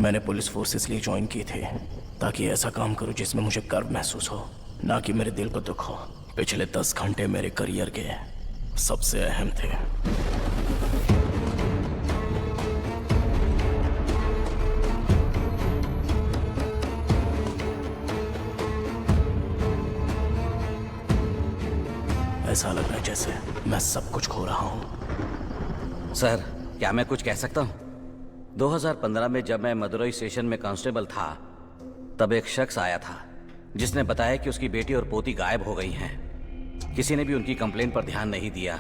मैंने police force इसलिए join की थी ताकि ऐसा काम करूं जिसमें मुझे गर्व महसूस हो, ना कि मेरे दिल को दुख हो। पिछले 10 घंटे मेरे करियर के सबसे अहम थे। ऐसा लग रहा है जैसे मैं सब कुछ खो रहा हूं। सर, क्या मैं कुछ कह सकता हूं? 2015 में जब मैं मदुरई स्टेशन में कांस्टेबल था, तब एक शख्स आया था जिसने बताया कि उसकी बेटी और पोती गायब हो गई हैं। किसी ने भी उनकी कंप्लेंट पर ध्यान नहीं दिया।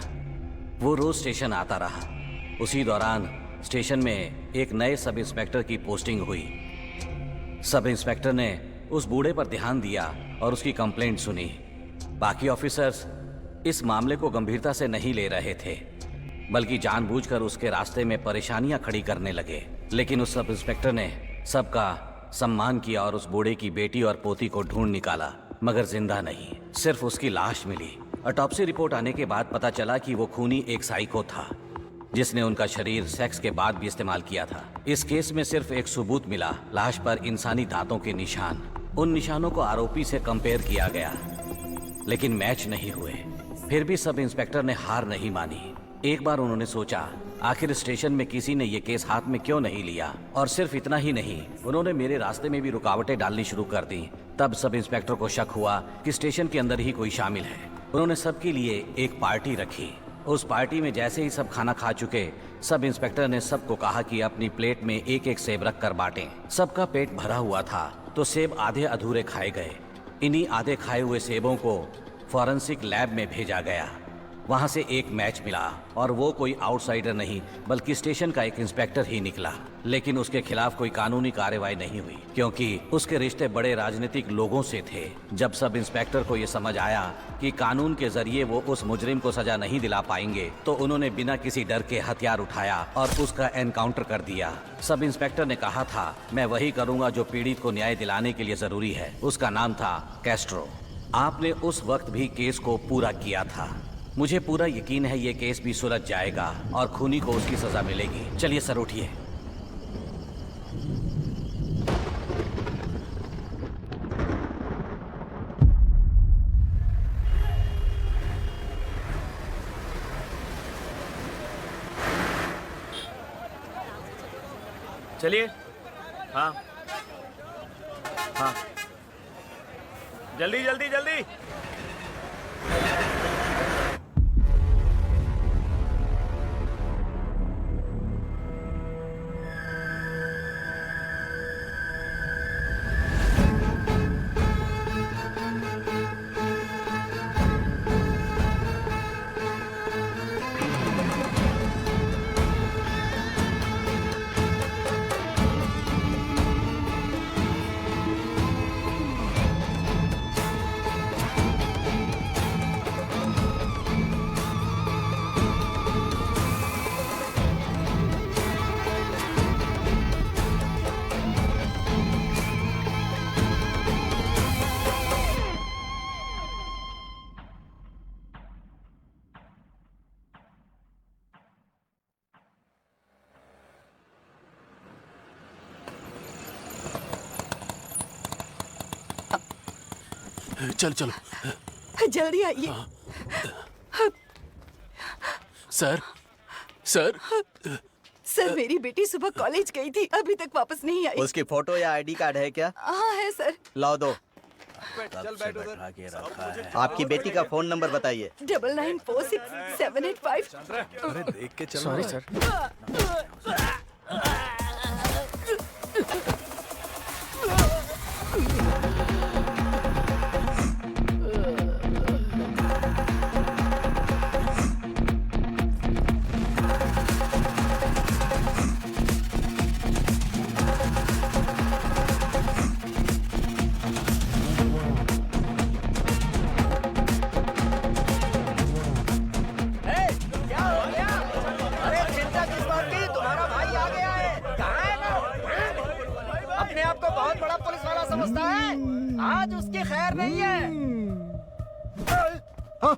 वो रोज स्टेशन आता रहा। उसी दौरान स्टेशन में एक नए सब इंस्पेक्टर की पोस्टिंग हुई। सब इंस्पेक्टर ने उस बूढ़े पर ध्यान दिया और उसकी कंप्लेंट सुनी। बाकी ऑफिसर्स इस मामले को गंभीरता से नहीं ले रहे थे, बल्कि जानबूझकर उसके रास्ते में परेशानियां खड़ी करने लगे। लेकिन उस सब इंस्पेक्टर ने सबका सम्मान किया और उस बूढ़े की बेटी और पोती को ढूंढ निकाला, मगर जिंदा नहीं, सिर्फ उसकी लाश मिली। ऑटोप्सी रिपोर्ट आने के बाद पता चला कि वो खूनी एक साइको था जिसने उनका शरीर सेक्स के बाद भी इस्तेमाल किया था। इस केस में सिर्फ एक सबूत मिला, लाश पर इंसानी दांतों के निशान। उन निशानों को आरोपी से कंपेयर किया गया, लेकिन मैच नहीं हुए। फिर भी सब इंस्पेक्टर ने हार नहीं मानी। एक बार उन्होंने सोचा, आखिर स्टेशन में किसी ने ये केस हाथ में क्यों नहीं लिया। और सिर्फ इतना ही नहीं, उन्होंने मेरे रास्ते में भी रुकावटें डालनी शुरू कर दी। तब सब इंस्पेक्टर को शक हुआ कि स्टेशन के अंदर ही कोई शामिल है। उन्होंने सबके लिए एक पार्टी रखी। उस पार्टी में जैसे ही सब खाना खा चुके, सब इंस्पेक्टर ने सबको कहा कि अपनी प्लेट में एक एक सेब रख कर बांटें। सबका पेट भरा हुआ था, तो सेब आधे अधूरे खाए गए। इन्हीं आधे खाए हुए सेबों को फॉरेंसिक लैब में भेजा गया। वहां से एक मैच मिला और वो कोई आउटसाइडर नहीं बल्कि स्टेशन का एक इंस्पेक्टर ही निकला। लेकिन उसके खिलाफ कोई कानूनी कार्रवाई नहीं हुई, क्योंकि उसके रिश्ते बड़े राजनीतिक लोगों से थे। जब सब इंस्पेक्टर को ये समझ आया कि कानून के जरिए वो उस मुजरिम को सजा नहीं दिला पाएंगे, तो उन्होंने बिना किसी डर के हथियार उठाया और उसका एनकाउंटर कर दिया। सब इंस्पेक्टर ने कहा था, मैं वही करूंगा जो पीड़ित को न्याय दिलाने के लिए जरूरी है। उसका नाम था कैस्ट्रो। आपने उस वक्त भी केस को पूरा किया था। मुझे पूरा यकीन है ये केस भी सुलझ जाएगा और खूनी को उसकी सजा मिलेगी। चलिए सर, उठिए। चलिए। हाँ हाँ, जल्दी जल्दी जल्दी। चल चलो, जल्दी आइए। सर सर सर, मेरी बेटी सुबह कॉलेज गई थी, अभी तक वापस नहीं आई। उसकी फोटो या आईडी कार्ड है क्या? हाँ है सर। लाओ दो। चल बैठ उधर। के रखा है। आपकी बेटी का फोन नंबर बताइए। 99467885। अरे देख के चल। Sorry sir. आज उसकी खैर नहीं है। अरे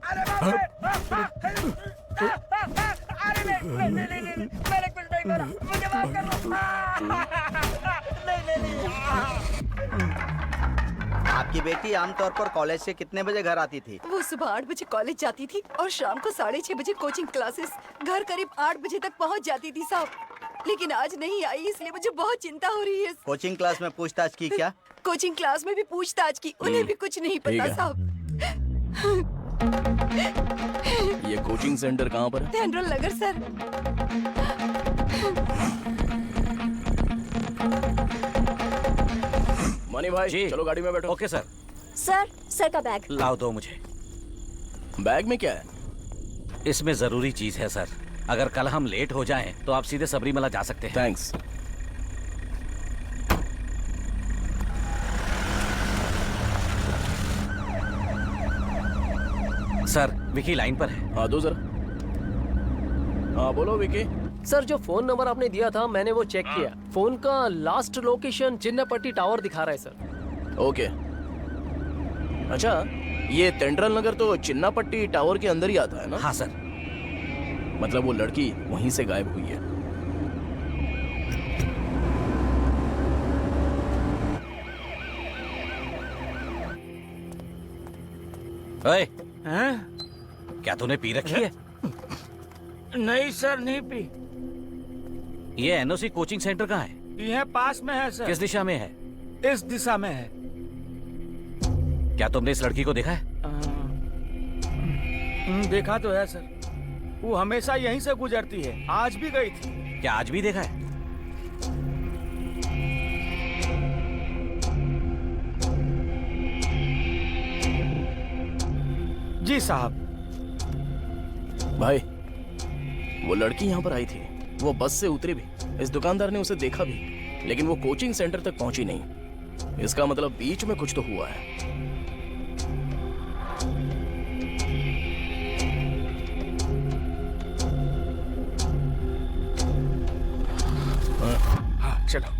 मैंने कुछ नहीं करा, मुझे माफ कर दो। आपकी बेटी आमतौर पर कॉलेज से कितने बजे घर आती थी? वो सुबह 8 बजे कॉलेज जाती थी और शाम को 6:30 बजे कोचिंग क्लासेस। घर करीब 8 बजे तक पहुंच जाती थी साहब, लेकिन आज नहीं आई, इसलिए मुझे बहुत चिंता हो रही है। कोचिंग क्लास में पूछताछ की क्या? कोचिंग क्लास में भी पूछताछ की, उन्हें भी कुछ नहीं ठीक पता है। साहब। ये कोचिंग सेंटर कहाँ पर है? जनरल नगर सर। मनी भाई जी। चलो गाड़ी में बैठो। Okay sir. सर का बैग। लाओ दो मुझे। बैग में क्या है? इसमें जरूरी चीज है सर। अगर कल हम लेट हो जाएं तो आप सीधे सबरीमला जा सकते हैं। थैंक्स। सर विकी लाइन पर है। हाँ दो जरा। हाँ बोलो विकी। सर जो फोन नंबर आपने दिया था मैंने वो चेक किया। फोन का लास्ट लोकेशन चिन्नपट्टी टावर दिखा रहा है सर। ओके। अच्छा ये तेंड्रल नगर तो चिन्नापट्टी टावर के अंदर ही आता है ना? हाँ सर। मतलब वो लड़की वहीं से गायब हुई है। ओए, हैं? क्या तूने पी रखी है? नहीं सर, नहीं पी। ये एनओसी कोचिंग सेंटर कहाँ है? यह पास में है सर। किस दिशा में है? इस दिशा में है। क्या तुमने इस लड़की को देखा है? देखा तो है सर, वो हमेशा यहीं से गुजरती है, आज भी गई थी। क्या आज भी देखा है? जी साहब। भाई वो लड़की यहाँ पर आई थी, वो बस से उतरी भी, इस दुकानदार ने उसे देखा भी, लेकिन वो कोचिंग सेंटर तक पहुंची नहीं। इसका मतलब बीच में कुछ तो हुआ है। हाँ चलो।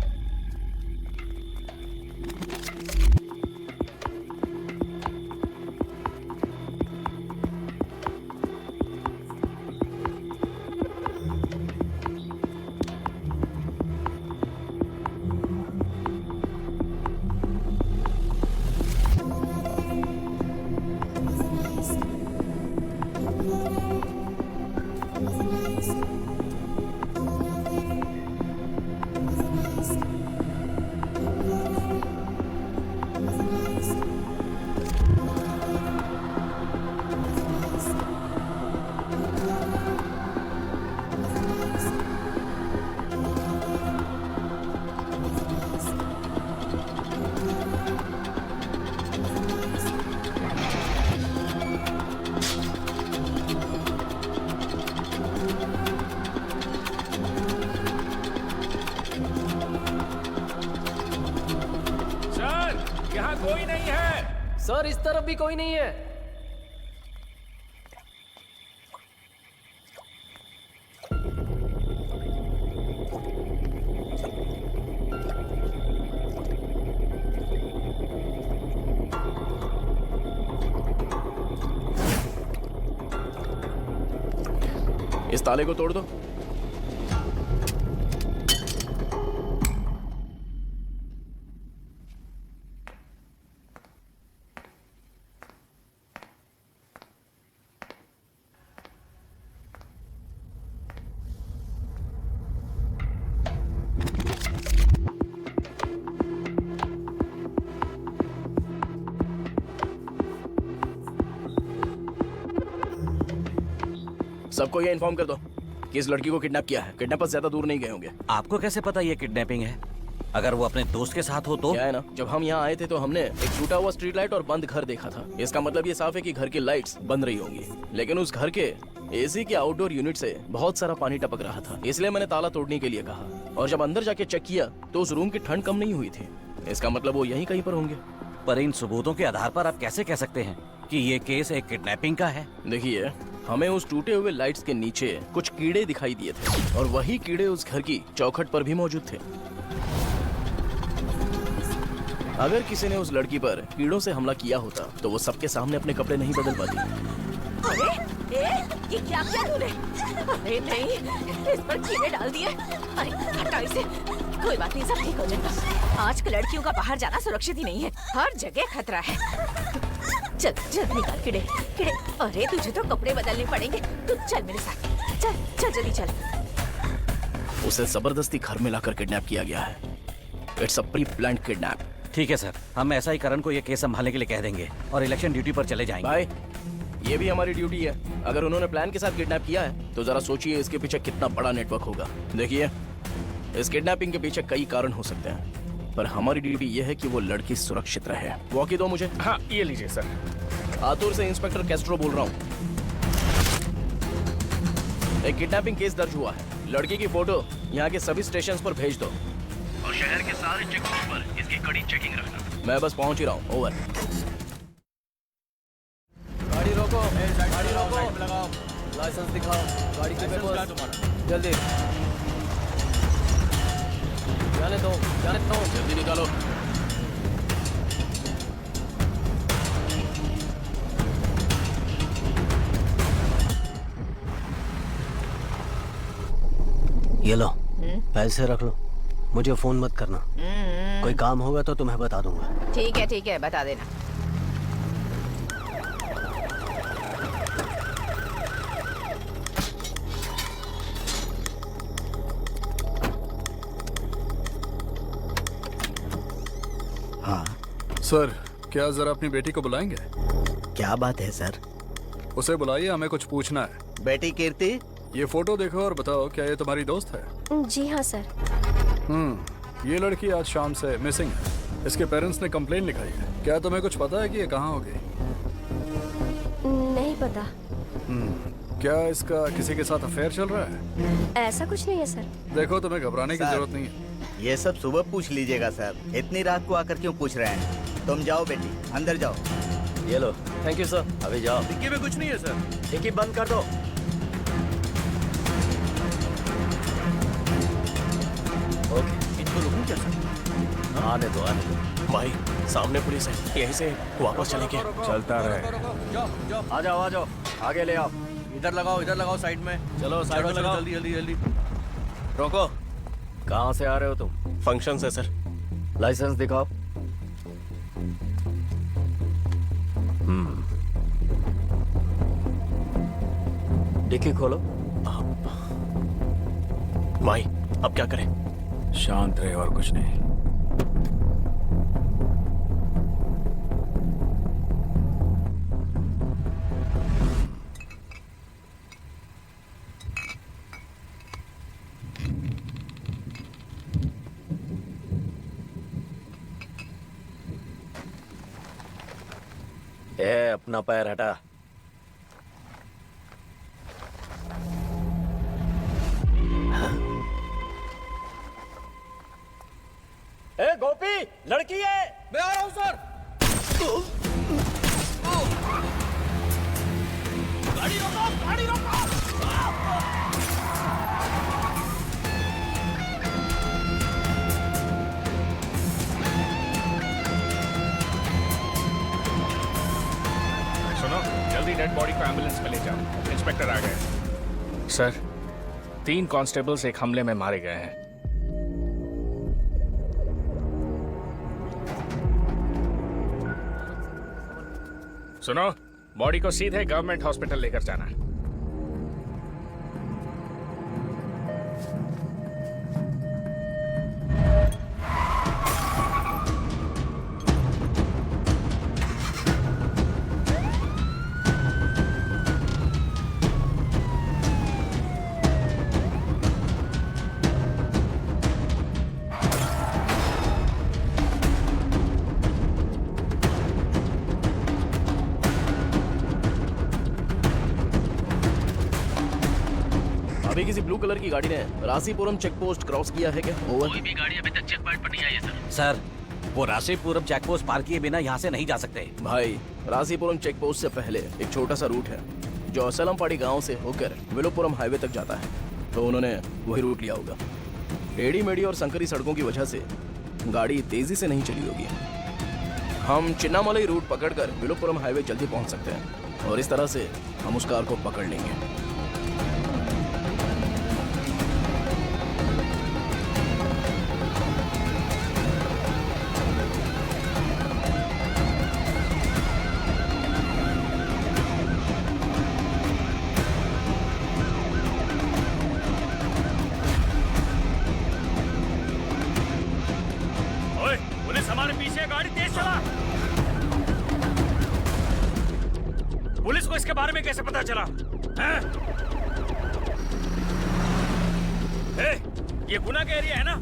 यहाँ कोई नहीं है। सर इस तरफ भी कोई नहीं है। इस ताले को तोड़ दो। सबको ये इन्फॉर्म कर दो कि इस लड़की को किडनैप किया है। किडनैपर्स ज्यादा दूर नहीं गए होंगे। आपको कैसे पता ये किडनैपिंग है? अगर वो अपने दोस्त के साथ हो तो? क्या है ना, जब हम यहाँ आए थे तो हमने एक टूटा हुआ स्ट्रीट लाइट और बंद घर देखा था। इसका मतलब ये साफ है कि घर की लाइट्स बंद रही होंगी, लेकिन उस घर के एसी के आउटडोर यूनिट से बहुत सारा पानी टपक रहा था, इसलिए मैंने ताला तोड़ने के लिए कहा। और जब अंदर जाके चेक किया तो उस रूम की ठंड कम नहीं हुई थी। इसका मतलब वो यहीं कहीं पर होंगे। पर इन सबूतों के आधार पर आप कैसे कह सकते हैं कि ये केस एक किडनैपिंग का है? देखिए, हमें उस टूटे हुए लाइट्स के नीचे कुछ कीड़े दिखाई दिए थे और वही कीड़े उस घर की चौखट पर भी मौजूद थे। अगर किसी ने उस लड़की पर कीड़ों से हमला किया होता तो वो सबके सामने अपने कपड़े नहीं बदल पाती। अरे ये क्या किया तूने? अरे नहीं, इस पर कीड़े डाल दिए। अरे हटा इसे। कोई बात नहीं, सब ठीक हो जाएगा। आजकल लड़कियों का बाहर जाना सुरक्षित ही नहीं है, हर जगह खतरा है। चल जल्दी निकाल कीड़े कीड़े। अरे तुझे तो कपड़े बदलने पड़ेंगे, तू चल मेरे साथ, चल चल जल्दी चल। उसे जबरदस्ती घर में लाकर किडनैप किया गया है। It's a pre planned kidnap. ठीक है सर, हम ऐसा ही करण को ये केस संभालने के लिए कह देंगे और इलेक्शन ड्यूटी पर चले जाएंगे। भाई ये भी हमारी ड्यूटी है। अगर उन्होंने प्लान के साथ किडनैप किया है तो जरा सोचिए इसके पीछे कितना बड़ा नेटवर्क होगा। देखिए, इस किडनैपिंग के पीछे कई कारण हो सकते हैं, पर हमारी ड्यूटी ये है कि वो लड़की सुरक्षित रहे। वॉकी दो मुझे। हाँ ये लीजिए सर। आतुर से इंस्पेक्टर कैस्ट्रो बोल रहा हूँ। एक किडनैपिंग केस दर्ज हुआ है। लड़की की फोटो यहाँ के सभी स्टेशंस पर भेज दो और शहर के सारे चेकपोस्ट पर इसकी कड़ी चेकिंग रखना। मैं बस पहुंच ही रहा हूँ। ओवर। गाड़ी रोको, गाड़ी रोको, लाइसेंस दिखाओ, गाड़ी के पेपर्स जल्दी। जाने दो, जल्दी निकालो। ये लो, पैसे रख लो। मुझे फोन मत करना, कोई काम होगा तो तुम्हें बता दूंगा। ठीक है, बता देना। हाँ सर, क्या जरा अपनी बेटी को बुलाएंगे? क्या बात है सर? उसे बुलाइए, हमें कुछ पूछना है। बेटी कीर्ति, ये फोटो देखो और बताओ, क्या ये तुम्हारी दोस्त है? जी हाँ सर। ये लड़की आज शाम से मिसिंग है। इसके पेरेंट्स ने कंप्लेन लिखाई है। क्या तुम्हें कुछ पता है कि ये कहाँ होगी? नहीं पता। क्या इसका किसी के साथ अफेयर चल रहा है? ऐसा कुछ नहीं है सर। देखो, तुम्हें घबराने की सर। जरूरत नहीं है। ये सब सुबह पूछ लीजिएगा सर, इतनी रात को आकर क्यों पूछ रहे हैं? तुम जाओ बेटी, अंदर जाओ। ये लो, थैंक यू सर। अभी जाओ। डिक्की में कुछ नहीं है सर। डिक्की बंद कर दो। ओके, इनको रुकूं क्या सर? आने दो, आने दो। भाई सामने पुलिस है, यहीं से वापस चलेंगे। चलता रहे। आ जाओ, आ जाओ, आगे ले आओ। इधर लगाओ साइड में। चलो साइड में लगाओ। जल्दी। रोको। कहाँ से आ रहे हो तुम? फंक्शन से सर। लाइसेंस दिखाओ। डिक्की खोलो। भाई अब क्या करें? शांत रहे और कुछ नहीं। ए, अपना पैर हटा। ए गोपी, लड़की है। मैं आ रहा हूँ सर। गाड़ी रोको। सुनो, जल्दी डेड बॉडी को एम्बुलेंस में ले जाओ। इंस्पेक्टर आ गए। सर, 3 कांस्टेबल्स एक हमले में मारे गए हैं। सुनो, बॉडी को सीधे गवर्नमेंट हॉस्पिटल लेकर जाना। अभी किसी ब्लू कलर की गाड़ी ने रासीपुरम चेक पोस्ट क्रॉस किया है क्या? ओवर। कोई भी गाड़ी अभी तक चेक पॉइंट पर नहीं आई है सर। वो राशिपुरम चेक पोस्ट पार किए बिना यहाँ से नहीं जा सकते। भाई रासीपुरम चेक पोस्ट से पहले एक छोटा सा रूट है जो असलमपाड़ी गांव से होकर विलोपुरम हाईवे तक जाता है, तो उन्होंने वही रूट लिया होगा। टेढ़ी मेढ़ी और संकरी सड़कों की वजह से गाड़ी तेजी से नहीं चली होगी। हम चिन्नामलई रूट पकड़कर विलोपुरम हाईवे जल्दी पहुंच सकते हैं और इस तरह से हम उस कार को पकड़ लेंगे। पुलिस को इसके बारे में कैसे पता चला? हैं? ये गुना का एरिया है ना?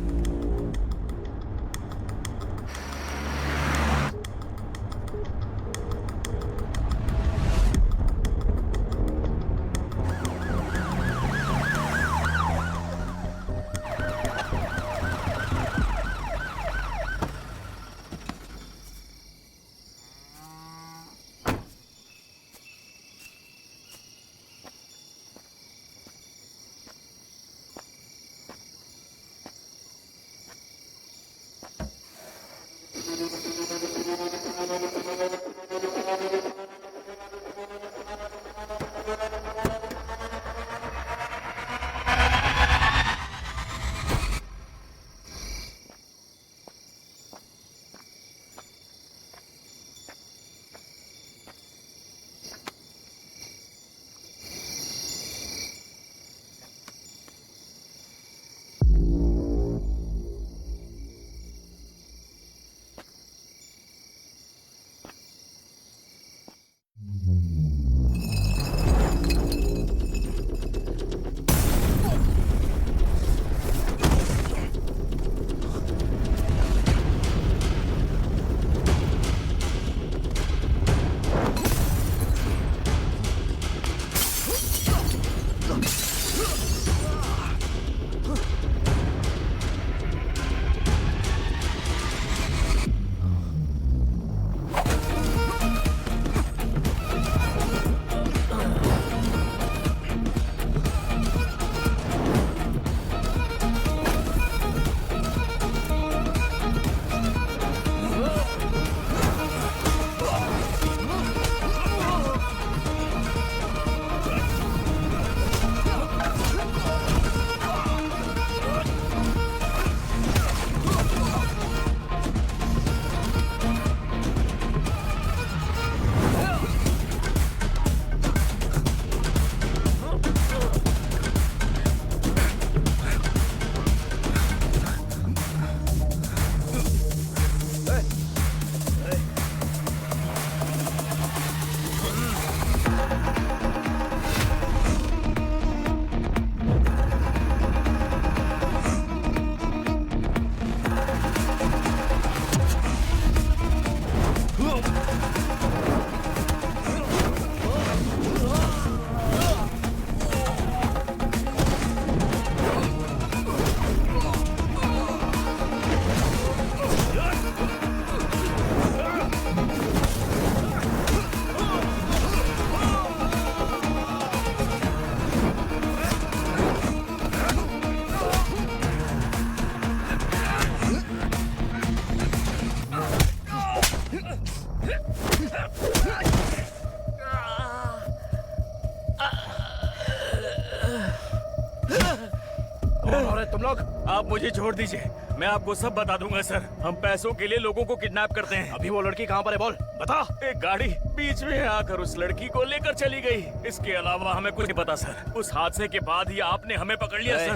तुम लोग आप मुझे छोड़ दीजिए, मैं आपको सब बता दूंगा सर। हम पैसों के लिए लोगों को किडनैप करते हैं। अभी वो लड़की कहाँ पर है, बोल बता। एक गाड़ी बीच में आकर उस लड़की को लेकर चली गई। इसके अलावा हमें कुछ नहीं पता सर। उस हादसे के बाद ही आपने हमें पकड़ लिया सर।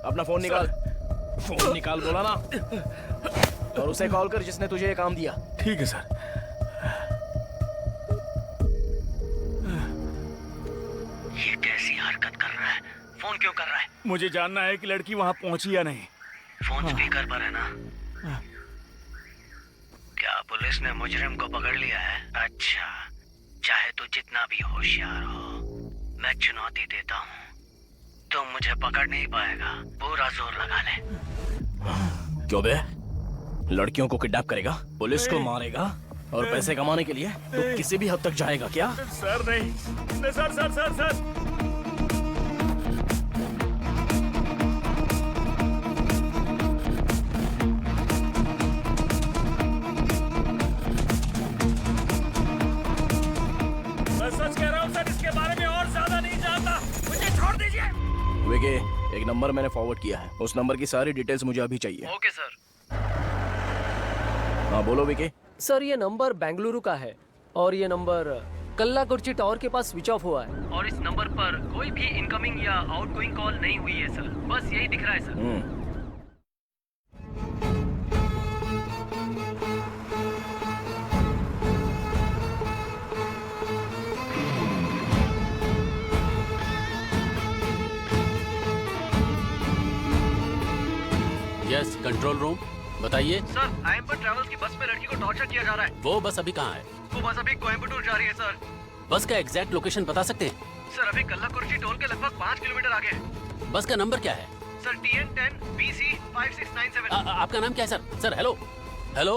अपना फोन निकाल। फोन निकाल बोला ना। और उसे कॉल कर जिसने तुझे ये काम दिया। ठीक है सर। ये कैसी हरकत कर रहा है? फोन क्यों कर रहा है? मुझे जानना है कि लड़की वहाँ पहुँची या नहीं। फोन स्पीकर पर है ना? क्या पुलिस ने मुजरिम को पकड़ लिया है? अच्छा, चाहे तू जितना भी होशियार हो, मैं चुनौती देता हूँ, तुम मुझे पकड़ नहीं पाएगा। पूरा जोर लगा ले। क्यों बे? लड़कियों को किडनैप करेगा, पुलिस को मारेगा और पैसे कमाने के लिए तो किसी भी हद तक जाएगा क्या? सर नहीं, सर सर सर सर। मैं सच कह रहा हूँ सर, इसके बारे में और ज्यादा नहीं जानता, मुझे छोड़ दीजिए। विकी, एक नंबर मैंने फॉरवर्ड किया है, उस नंबर की सारी डिटेल्स मुझे अभी चाहिए। Okay sir. हाँ बोलो विकी। सर ये नंबर बेंगलुरु का है और ये नंबर कल्लाकुर्ची टावर के पास स्विच ऑफ हुआ है और इस नंबर पर कोई भी इनकमिंग या आउटगोइंग कॉल नहीं हुई है सर। बस यही दिख रहा है सर। यस, कंट्रोल रूम, बताइए। सर आईएम ट्रैवल्स की बस में लड़की को टॉर्चर किया जा रहा है। वो बस अभी कहाँ है? वो बस अभी कोयम्बटूर जा रही है सर। बस का एग्जैक्ट लोकेशन बता सकते हैं? सर अभी कल्लाकुर्ची टोल के लगभग 5 किलोमीटर आगे है। बस का नंबर क्या है? Sir TN10 BC 5697। आपका नाम क्या है sir? Sir hello hello.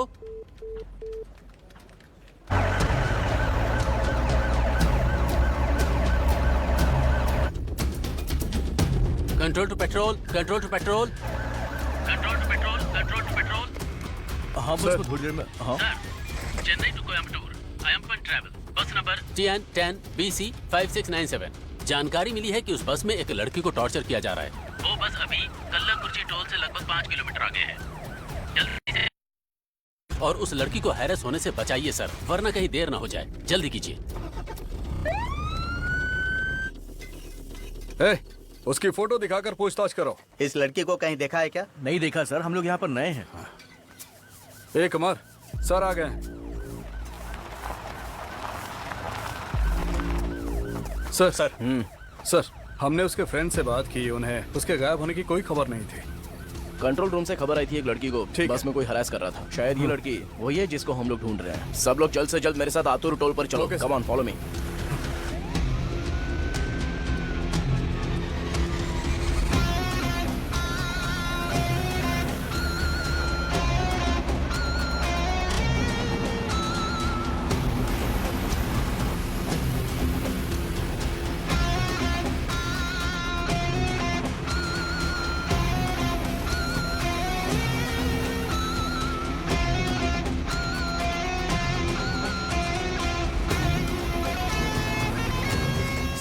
Control to patrol, control to patrol, control to patrol, control to patrol. हाँ बस में थोड़ी देर में। हाँ sir, Chennai to Coimbatore, I am travel, bus number TN10 BC 5697। जानकारी मिली है कि उस बस में एक लड़की को टॉर्चर किया जा रहा है। वो बस अभी कल्लाकुर्ची टोल से लगभग 5 किलोमीटर आगे है। जल्दी से और उस लड़की को हैरेस होने से बचाइए सर, वरना कहीं देर ना हो जाए। जल्दी कीजिए। उसकी फोटो दिखाकर पूछताछ करो। इस लड़की को कहीं देखा है क्या? नहीं देखा सर, हम लोग यहाँ पर नए हैं। कुमार सर आ गए। सर सर हमने उसके फ्रेंड से बात की, उन्हें उसके गायब होने की कोई खबर नहीं थी। कंट्रोल रूम से खबर आई थी एक लड़की को बस में कोई हरास कर रहा था। शायद ये लड़की वही है जिसको हम लोग ढूंढ रहे हैं। सब लोग जल्द से जल्द मेरे साथ आतुर टोल पर चलो। Come on, follow me.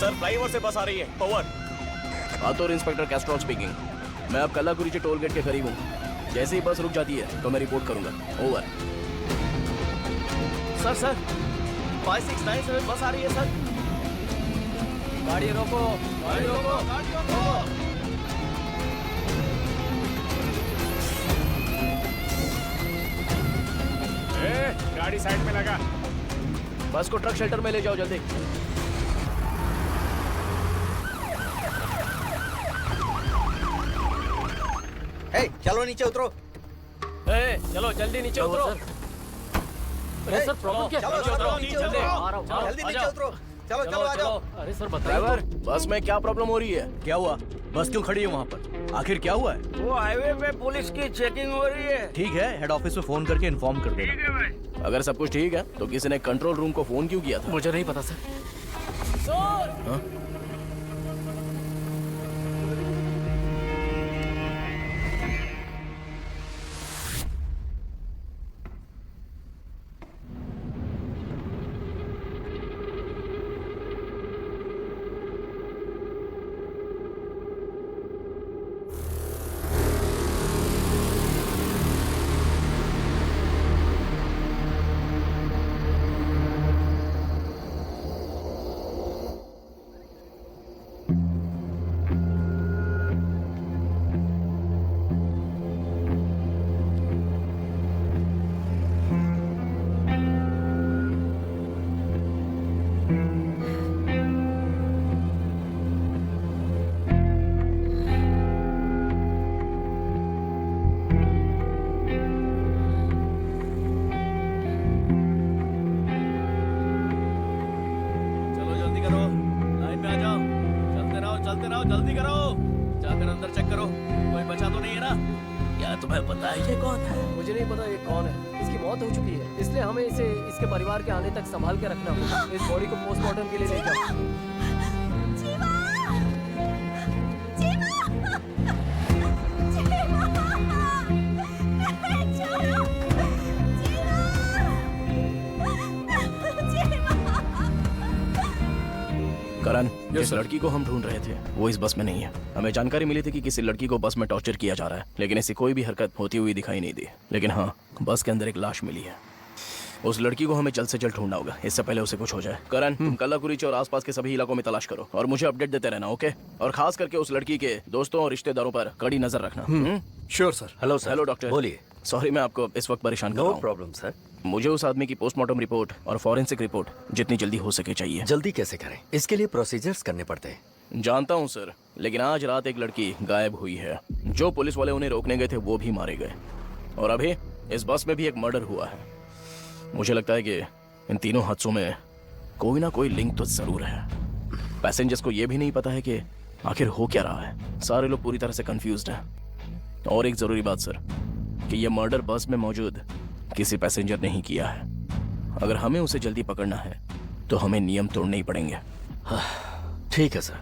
Sir flyover से बस आ रही है, ओवर। आतुर इंस्पेक्टर कैस्ट्रॉल स्पीकिंग। मैं अब कल्लाकुरीची टोल गेट के करीब हूँ। जैसे ही बस रुक जाती है तो मैं रिपोर्ट करूंगा। ओवर। सर 5697 बस आ रही है सर। गाड़ी रोको, गाड़ी रोको, गाड़ी रोको। गाड़ी साइड में लगा। बस को ट्रक शेल्टर में ले जाओ जल्दी। चलो नीचे उतरो। चलो जल्दी नीचे उतरो। अरे सर प्रॉब्लम क्या है? जल्दी नीचे उतरो। चलो आ जाओ। अरे सर ड्राइवर, बस में क्या प्रॉब्लम हो रही है? क्या हुआ? बस क्यों खड़ी है वहाँ पर? आखिर क्या हुआ है? वो हाईवे पे पुलिस की चेकिंग हो रही है। ठीक है, हेड ऑफिस में फोन करके इन्फॉर्म कर देना। अगर सब कुछ ठीक है तो किसी ने कंट्रोल रूम को फोन क्यों किया था? मुझे नहीं पता सर। जल्दी करो, जाकर अंदर चेक करो, कोई बचा तो नहीं है ना? क्या तुम्हें पता है ये कौन है? मुझे नहीं पता ये कौन है। इसकी मौत हो चुकी है, इसलिए हमें इसे इसके परिवार के आने तक संभाल के रखना होगा। इस बॉडी को पोस्टमार्टम के लिए ले जाओ। करण, जिस लड़की को हम ढूंढ रहे थे वो इस बस में नहीं है। हमें जानकारी मिली थी कि किसी लड़की को बस में टॉर्चर किया जा रहा है, लेकिन ऐसी कोई भी हरकत होती हुई दिखाई नहीं दी। लेकिन हाँ, बस के अंदर एक लाश मिली है। उस लड़की को हमें जल्द से जल्द ढूंढना होगा, इससे पहले उसे कुछ हो जाए। करण, तुम कल्लाकुरीची और आसपास के सभी इलाकों में तलाश करो और मुझे अपडेट देते रहना, ओके? और खास करके उस लड़की के दोस्तों और रिश्तेदारों पर कड़ी नजर रखना। Sure sir. Hello sir. Hello doctor. बोलिए। सॉरी मैं आपको इस वक्त परेशान कर रहा नो हूँ। Problem sir. मुझे उस आदमी की पोस्टमार्टम रिपोर्ट और फॉरेंसिक रिपोर्ट जितनी जल्दी हो सके चाहिए। जल्दी कैसे करें? इसके लिए प्रोसीजर्स करने पड़ते हैं। जानता हूँ सर, लेकिन आज रात एक लड़की गायब हुई है। जो पुलिस वाले उन्हें रोकने गए थे वो भी मारे गए, और अभी इस बस में भी एक मर्डर हुआ है। मुझे लगता है कि इन तीनों हादसों में कोई ना कोई लिंक तो जरूर है। पैसेंजर्स को ये भी नहीं पता है कि आखिर हो क्या रहा है। सारे लोग पूरी तरह से कंफ्यूज्ड हैं। और एक जरूरी बात सर, कि यह मर्डर बस में मौजूद किसी पैसेंजर ने ही किया है। अगर हमें उसे जल्दी पकड़ना है तो हमें नियम तोड़ने ही पड़ेंगे। ठीक है सर,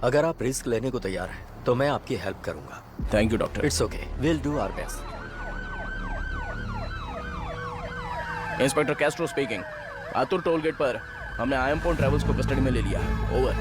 अगर आप रिस्क लेने को तैयार हैं तो मैं आपकी हेल्प करूंगा। Thank you doctor. It's okay, will do our best. Inspector Castro speaking. Attur toll gate पर हमने आयमपोन ट्रेवल्स को कस्टडी में ले लिया। ओवर।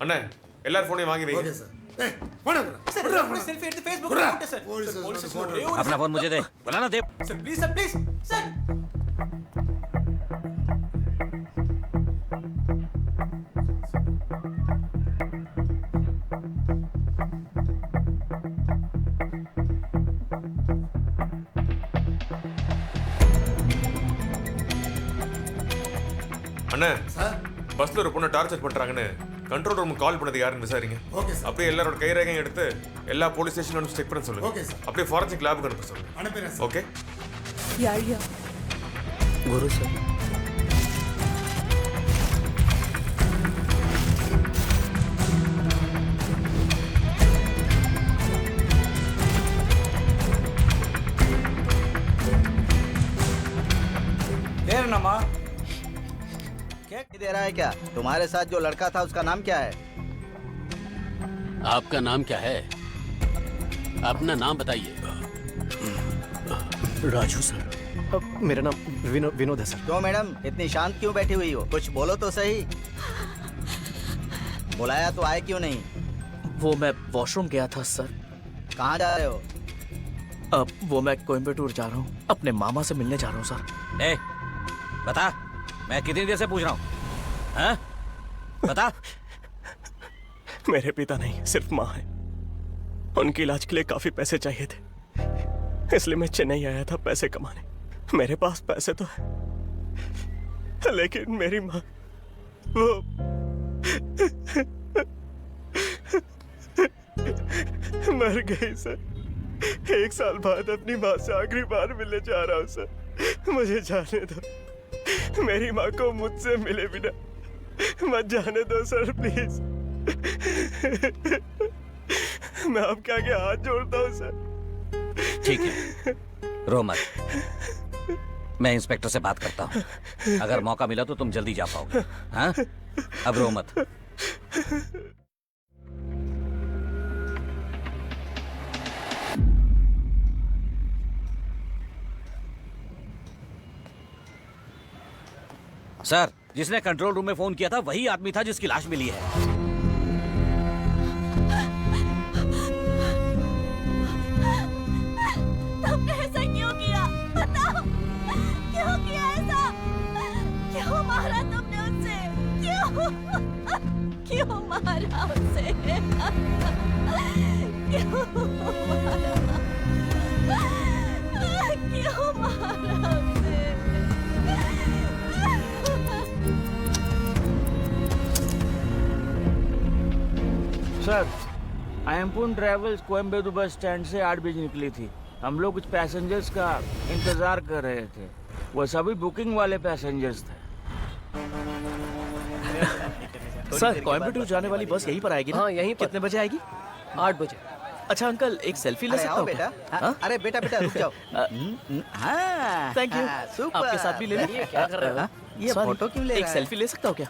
அண்ணே எல்லாரும் போனையும் வாங்கி வைங்க. अपना फोन मुझे दे। बुलाना दे। அண்ணே பஸ்ல ஒரு பொண்ணை டார்ச்சர் பண்றாங்கன்னு கண்ட்ரோல் ரூமுக்கு கால் பண்ணது யாருன்னு விசாரிங்க. அப்படியே எல்லாரோட கைரேகையும் எடுத்து எல்லா போலீஸ் ஸ்டேஷனும் செக் பண்ண சொல்லுங்க. அப்படியே ஃபாரன்சிக் லேபுக்கு அனுப்ப சொல்லுங்க. ஓகே யாழியா गुरु सर। नमा क्या दे रहा है? क्या तुम्हारे साथ जो लड़का था उसका नाम क्या है? आपका नाम क्या है? अपना नाम बताइए। राजू सर। मेरा नाम विनोद है सर। क्यों मैडम इतनी शांत क्यों बैठी हुई हो? कुछ बोलो तो सही। बुलाया तो आए क्यों नहीं? वो मैं वॉशरूम गया था सर। कहाँ जा रहे हो? अब वो मैं कोयम्बटूर जा रहा हूँ, अपने मामा से मिलने जा रहा हूँ सर। ए, बता, मैं कितनी देर से पूछ रहा हूँ? हाँ? बता। मेरे पिता नहीं, सिर्फ माँ है। उनके इलाज के लिए काफी पैसे चाहिए थे, इसलिए मैं चेन्नई आया था पैसे कमाने। मेरे पास पैसे तो है, लेकिन मेरी माँ वो मर गई सर। 1 साल बाद अपनी माँ से आखिरी बार मिलने जा रहा हूँ सर। मुझे जाने दो, मेरी माँ को मुझसे मिले बिना मत जाने दो सर, प्लीज। मैं आपके आगे हाथ जोड़ता हूँ सर। ठीक है, रो मत। मैं इंस्पेक्टर से बात करता हूँ। अगर मौका मिला तो तुम जल्दी जा पाओगे। हाँ? अब रो मत। सर, जिसने कंट्रोल रूम में फोन किया था वही आदमी था जिसकी लाश मिली है। तुमने ऐसा क्यों किया? बताओ, क्यों किया ऐसा? क्यों मारा तुमने उसे? क्यों मारा उसे? क्यों मारा? क्यों मारा उसे? Sir, आयमपुन travels Coimbatore bus stand से 8 बजे निकली थी। हम लोग कुछ पैसेंजर्स का इंतजार कर रहे थे। वो सभी बुकिंग वाले पैसेंजर्स थे। सर, कोयम्बटूर जाने वाली बस यहीं पर आएगी ना? हाँ, यहीं पर। कितने बजे आएगी? 8 बजे। अच्छा अंकल, एक सेल्फी ले अरे सकता आओ हूँ बेटा। क्या? हाँ? अरे बेटा रुक जाओ। हाँ, थैंक यू। सुपर। आपके साथ भी ले लो। क्या कर रहे हो? ये Sorry, फोटो क्यों ले एक रहा है? सेल्फी ले सकता हूँ क्या?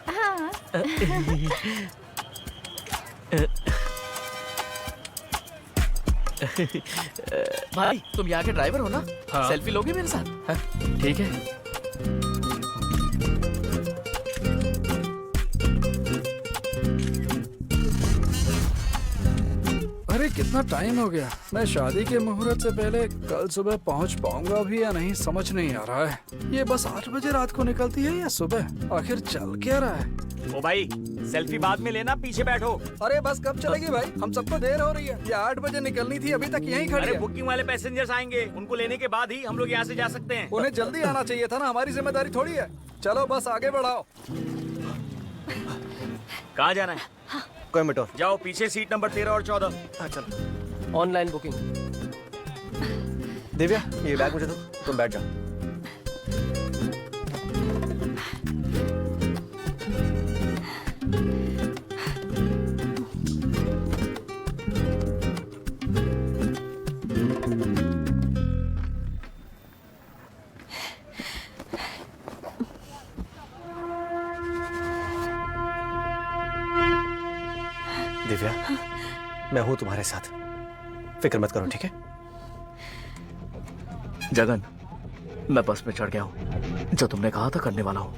भाई तुम यहाँ के ड्राइवर हो ना? हाँ। सेल्फी लोगे मेरे साथ? हाँ, ठीक है। अरे कितना टाइम हो गया। मैं शादी के मुहूर्त से पहले कल सुबह पहुंच पाऊंगा भी या नहीं समझ नहीं आ रहा है। ये बस 8 बजे रात को निकलती है या सुबह? आखिर चल क्या रहा है? ओ भाई सेल्फी बाद में लेना, पीछे बैठो। अरे बस कब चलेगी भाई? हम सबको देर हो रही है। ये 8 बजे निकलनी थी, अभी तक यहीं खड़ी अरे है। बुकिंग वाले पैसेंजर्स आएंगे, उनको लेने के बाद ही हम लोग यहाँ से जा सकते हैं। उन्हें जल्दी आना चाहिए था ना, हमारी जिम्मेदारी थोड़ी है। चलो बस आगे बढ़ाओ। कहाँ जाना है? कोयम्बटूर। जाओ पीछे सीट नंबर 13 और 14। हाँ चलो। Online booking. दिव्या ये बैग मुझे दो, तुम बैठ जाओ। दिव्या मैं हूं तुम्हारे साथ, फिक्र मत करो, ठीक है? जगन, मैं बस में चढ़ गया हूँ। जो तुमने कहा था करने वाला हूँ।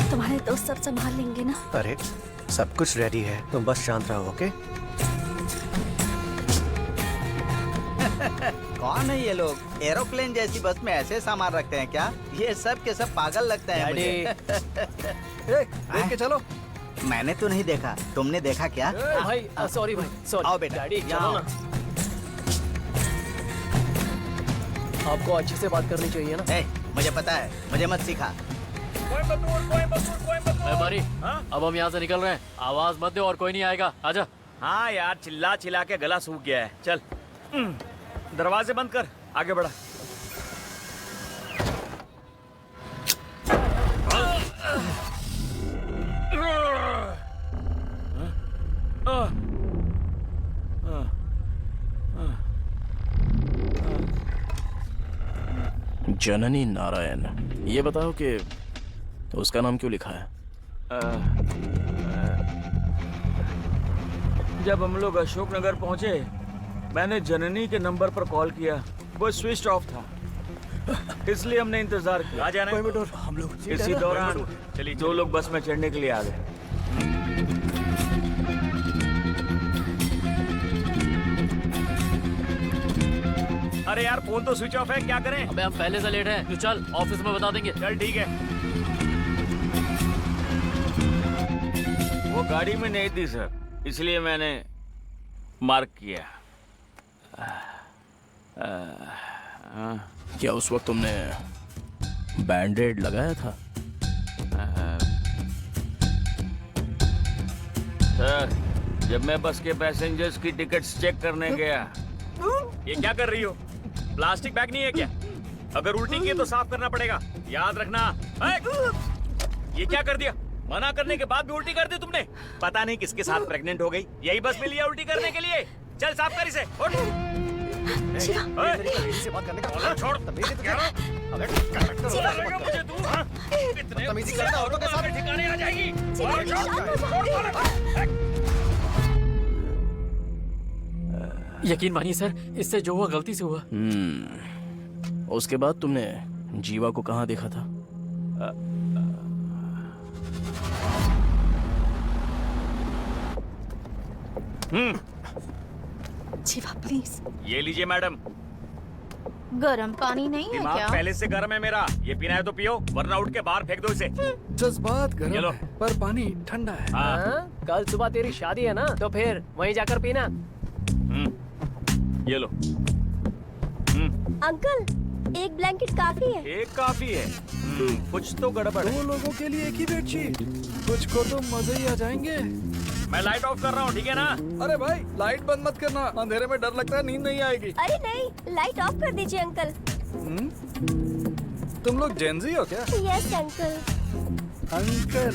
तुम्हारे दोस्त सब संभाल लेंगे ना? अरे सब कुछ रेडी है, तुम बस शांत रहो, ओके? कौन है ये लोग? एरोप्लेन जैसी बस में ऐसे सामान रखते हैं क्या? ये सब के सब पागल लगते हैं मुझे। देख के चलो। मैंने तो नहीं देखा, तुमने देखा क्या? भाई सॉरी भाई, सॉरी। आओ बेटा, डैडी यहाँ चलो ना। आपको अच्छे से बात करनी चाहिए ना। मुझे पता है, मुझे मत सिखा। मारी, अब हम यहाँ से निकल रहे हैं। आवाज मत दो और कोई नहीं आएगा, आजा। हाँ यार, चिल्ला चिल्ला के गला सूख गया है। चल दरवाजे बंद कर, आगे बढ़ा। जननी नारायण, ये बताओ कि उसका नाम क्यों लिखा है? जब हम लोग अशोकनगर पहुंचे, मैंने जननी के नंबर पर कॉल किया, वो स्विच ऑफ था, इसलिए हमने इंतजार किया। आ जाना कोयम्बटूर हम लोग इसी दौरान चलिए 2 लोग बस में चढ़ने के लिए आ गए। अरे यार फोन तो स्विच ऑफ है, क्या करें? अबे हम पहले से लेट हैं, तू चल ऑफिस में बता देंगे। चल ठीक है। वो गाड़ी में नहीं थी सर, इसलिए मैंने मार्क किया। क्या उस वक्त तुमने बैंडेड लगाया था? सर, जब मैं बस के पैसेंजर्स की टिकट्स चेक करने गया। ये क्या कर रही हो? प्लास्टिक बैग नहीं है क्या? अगर उल्टी की तो साफ करना पड़ेगा, याद रखना। ये क्या कर दिया? मना करने के बाद भी उल्टी कर दी तुमने। पता नहीं किसके साथ प्रेग्नेंट हो गई, यही बस मिली है उल्टी करने के लिए। चल साफ कर इसे। बात करने का छोड़। तमीज़ी करता हो तो के साथ ठिकाने आ जाएगी। यकीन मानिए सर, इससे जो हुआ गलती से हुआ। उसके बाद तुमने जीवा को कहाँ देखा था? जीवा प्लीज। ये लीजिए मैडम। गरम पानी नहीं है दिमाग क्या? पहले से गर्म है मेरा, ये पीना है तो पियो, वरना उठ के बाहर फेंक दो इसे। जज्बात गर्म है, पर पानी ठंडा है। हाँ? कल सुबह तेरी शादी है ना, तो फिर वहीं जाकर पीना। ये लो। अंकल, एक ब्लैंकेट काफी है। एक काफी है। कुछ तो गड़बड़ है। 2 लोगों के लिए एक ही बेडशीट, कुछ को तो मजे ही आ जाएंगे। मैं लाइट ऑफ कर रहा हूँ, ठीक है ना? अरे भाई लाइट बंद मत करना, अंधेरे में डर लगता है, नींद नहीं आएगी। अरे नहीं, लाइट ऑफ कर दीजिए अंकल। तुम लोग जेनजी हो क्या? Yes uncle. अंकल,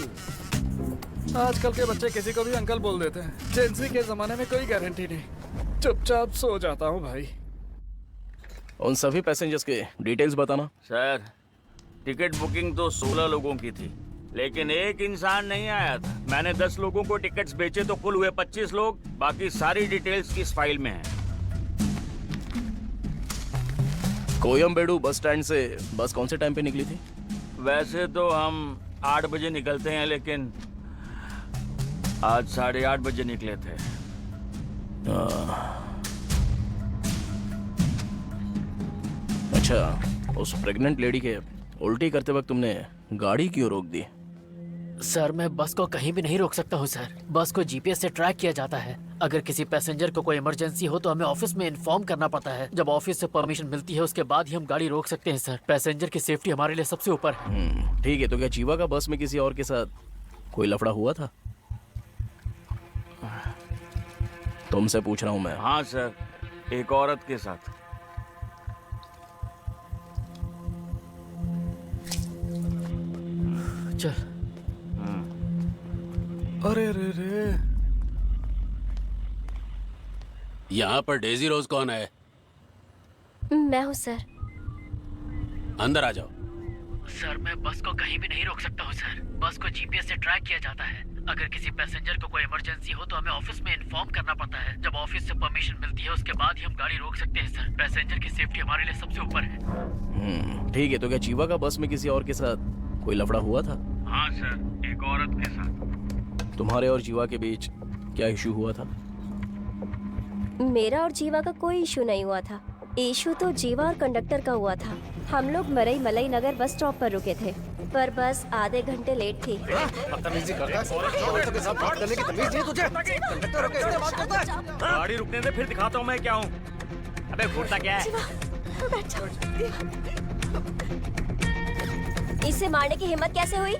आजकल के बच्चे किसी को भी अंकल बोल देते हैं। जेनजी के जमाने में कोई गारंटी नहीं। चुपचाप सो जाता हूँ भाई। उन सभी पैसेंजर्स के डिटेल्स बताना। सर, टिकट बुकिंग तो 16 लोगों की थी, लेकिन एक इंसान नहीं आया था। मैंने 10 लोगों को टिकट्स बेचे तो कुल हुए 25 लोग। बाकी सारी डिटेल्स किस फाइल में है। कोयम्बेडु बस स्टैंड से बस कौन से टाइम पे निकली थी? वैसे तो हम 8 बजे निकलते हैं, लेकिन आज 8:30 बजे निकले थे। अच्छा, उस प्रेग्नेंट लेडी के उल्टी करते वक्त तुमने गाड़ी क्यों रोक दी? सर मैं बस को कहीं भी नहीं रोक सकता हूँ सर। बस को जीपीएस से ट्रैक किया जाता है। अगर किसी पैसेंजर को कोई इमरजेंसी हो तो हमें ऑफिस में इन्फॉर्म करना पड़ता है। जब ऑफिस से परमिशन मिलती है उसके बाद ही हम गाड़ी रोक सकते हैं सर। पैसेंजर की सेफ्टी हमारे लिए सबसे ऊपर है। ठीक है, तो क्या जीवा का बस में किसी और के साथ कोई लफड़ा हुआ था? तुमसे पूछ रहा हूँ मैं। हाँ सर, एक औरत के साथ। चल। अरे रे रे, यहाँ पर डेजी रोज कौन है? मैं हूँ सर। अंदर आ जाओ। सर मैं बस को कहीं भी नहीं रोक सकता हूँ सर। बस को जीपीएस से ट्रैक किया जाता है। अगर किसी पैसेंजर को कोई इमरजेंसी हो तो हमें ऑफिस में इन्फॉर्म करना पड़ता है। जब ऑफिस से परमिशन मिलती है उसके बाद ही हम गाड़ी रोक सकते हैं सर। पैसेंजर की सेफ्टी हमारे लिए सबसे ऊपर है। ठीक है, तो क्या जीवा का बस में किसी और के साथ कोई लफड़ा हुआ था? हाँ सर, एक औरत के साथ। तुम्हारे और जीवा के बीच क्या इशू हुआ था? मेरा और जीवा का कोई इशू नहीं हुआ था। इशू तो जीवा और कंडक्टर का हुआ था। हम लोग मरई मलाई नगर बस स्टॉप पर रुके थे, पर बस आधे घंटे लेट थी। बदतमीजी करता है। औरतों के साथ बात करने की तमीज नहीं तुझे? कंडक्टर होके ऐसे बात करता है? गाड़ी रुकने दे, फिर दिखाता हूँ मैं क्या हूँ। अबे घूरता क्या है? इसे मारने की हिम्मत कैसे हुई?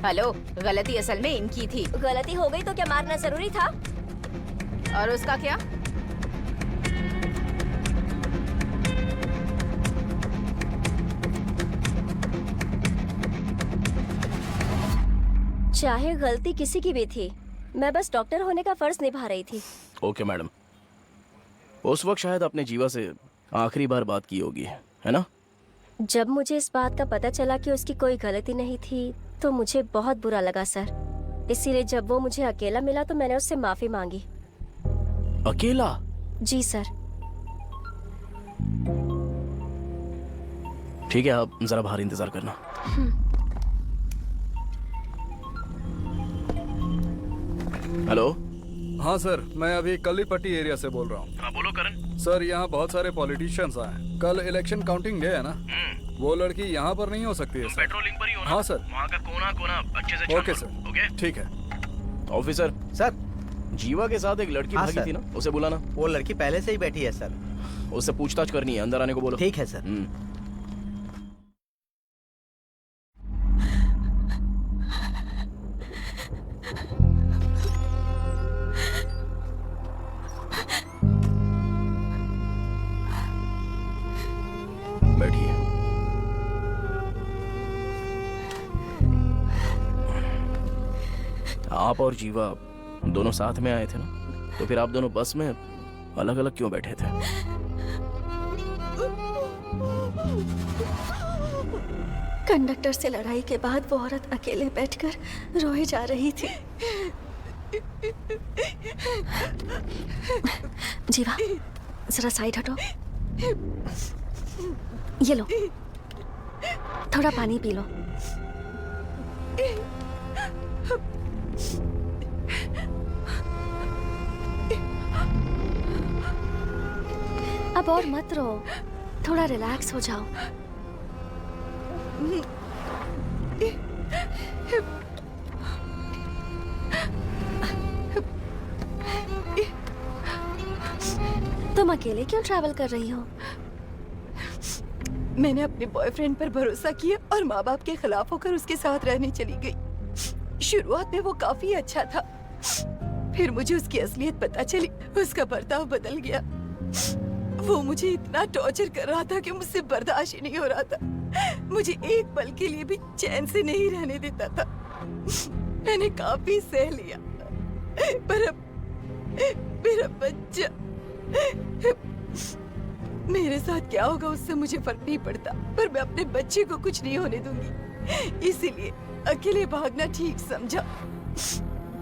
हेलो, गलती असल में इनकी थी। गलती हो गई तो क्या मारना जरूरी था? और उसका क्या? चाहे गलती किसी की भी थी, मैं बस डॉक्टर होने का फर्ज निभा रही थी। ओके मैडम, उस वक्त शायद आपने जीवा से आखिरी बार बात की होगी, है ना? जब मुझे इस बात का पता चला कि उसकी कोई गलती नहीं थी तो मुझे बहुत बुरा लगा सर। इसीलिए जब वो मुझे अकेला मिला तो मैंने उससे माफी मांगी। अकेला? जी सर। ठीक है, आप जरा बाहर इंतजार करना। हेलो। हाँ सर, मैं अभी कल्लीपट्टी एरिया से बोल रहा हूँ। हाँ बोलो करण। सर यहाँ बहुत सारे पॉलिटिशियंस आए हैं। कल इलेक्शन काउंटिंग डे है ना, वो लड़की यहाँ पर नहीं हो सकती है सर। पेट्रोलिंग पर ही हो ना? हाँ सर। वहाँ का कोना कोना अच्छे से ओके सर। ओके ठीक है। ऑफिसर सर, जीवा के साथ एक लड़की हाँ, भागी सर। थी ना, उसे बुलाना। वो लड़की पहले से ही बैठी है सर। उससे पूछताछ करनी है, अंदर आने को बोलो। ठीक है सर। बैठिए। आप और जीवा दोनों साथ में आए थे ना, तो फिर आप दोनों बस में अलग अलग क्यों बैठे थे? कंडक्टर से लड़ाई के बाद वो औरत अकेले बैठकर रोए जा रही थी। जीवा, जरा साइड हटो। ये लो, थोड़ा पानी पी लो। अब और मत रो, थोड़ा रिलैक्स हो जाओ। तुम अकेले क्यों ट्रैवल कर रही हो? मैंने अपने बॉयफ्रेंड पर भरोसा किया और माँ बाप के खिलाफ होकर उसके साथ रहने चली गई। शुरुआत में वो काफी अच्छा था, फिर मुझे उसकी असलियत पता चली। उसका बर्ताव बदल गया। वो मुझे इतना टॉर्चर कर रहा था कि मुझसे बर्दाश्त ही नहीं हो रहा था। मुझे एक पल के लिए भी चैन से नहीं रहने देता था। मैंने काफी सह लिया, पर अब मेरा बच्चा, मेरे साथ क्या होगा उससे मुझे फर्क नहीं पड़ता, पर मैं अपने बच्चे को कुछ नहीं होने दूंगी। इसीलिए अकेले भागना ठीक समझा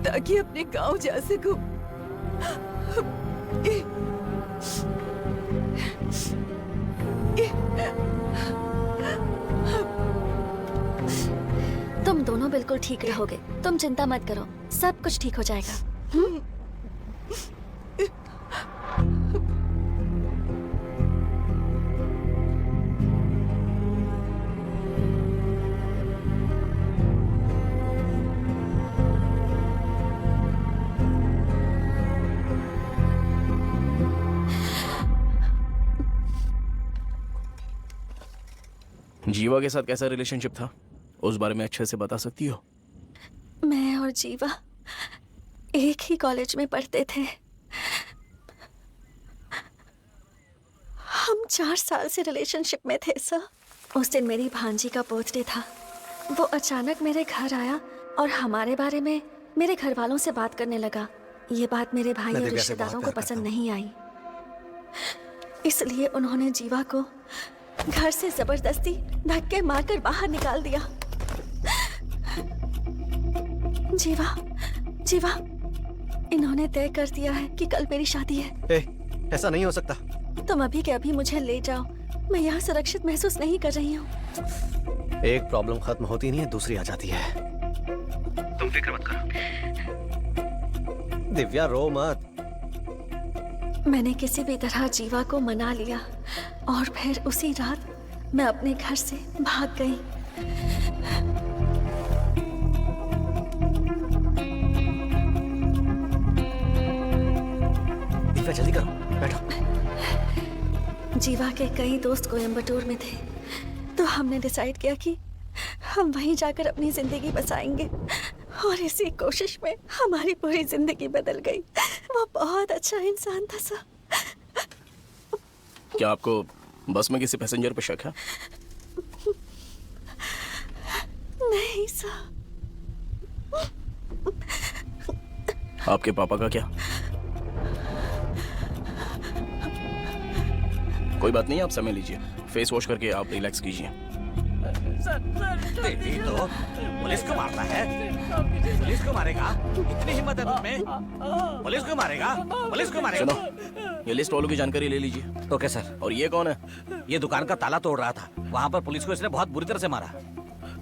ताकि अपने गांव जा सकूं। तुम दोनों बिल्कुल ठीक रहोगे, तुम चिंता मत करो, सब कुछ ठीक हो जाएगा। जीवा के साथ कैसा रिलेशनशिप था, उस बारे में अच्छे से बता सकती हो? मैं और जीवा एक ही कॉलेज में पढ़ते थे। हम 4 साल से रिलेशनशिप में थे सर। उस दिन मेरी भांजी का बर्थडे था। वो अचानक मेरे घर आया और हमारे बारे में मेरे घर वालों से बात करने लगा। ये बात मेरे भाई और रिश्तेदारों को पसंद नहीं आई, इसलिए उन्होंने जीवा को घर से जबरदस्ती धक्के मारकर बाहर निकाल दिया। जीवा, इन्होंने तय कर दिया है कि कल मेरी शादी है। ऐसा नहीं हो सकता। तुम अभी के अभी मुझे ले जाओ, मैं यहाँ सुरक्षित महसूस नहीं कर रही हूँ। एक प्रॉब्लम खत्म होती नहीं है, दूसरी आ जाती है। तुम फिक्र मत करो। दिव्या रो मत। मैंने किसी भी तरह जीवा को मना लिया और फिर उसी रात मैं अपने घर से भाग गई। दिव्या जल्दी करो, बैठो। जीवा के कई दोस्त कोयम्बटूर में थे, तो हमने डिसाइड किया कि हम वहीं जाकर अपनी जिंदगी बसाएंगे और इसी कोशिश में हमारी पूरी जिंदगी बदल गई। वो बहुत अच्छा इंसान था सर। क्या आपको बस में किसी पैसेंजर पे शक है? नहीं सर। आपके पापा का क्या? कोई बात नहीं, आप समय लीजिए, फेस वॉश करके आप रिलैक्स कीजिए। बेटी तो पुलिस को मारता है। पुलिस को मारेगा? इतनी हिम्मत है तुम में? पुलिस को मारेगा? पुलिस को मारेगा? सुनो, ये लिस्ट वालों की जानकारी ले लीजिए। Okay sir. और ये कौन है? ये दुकान का ताला तोड़ रहा था, वहाँ पर पुलिस को इसने बहुत बुरी तरह से मारा।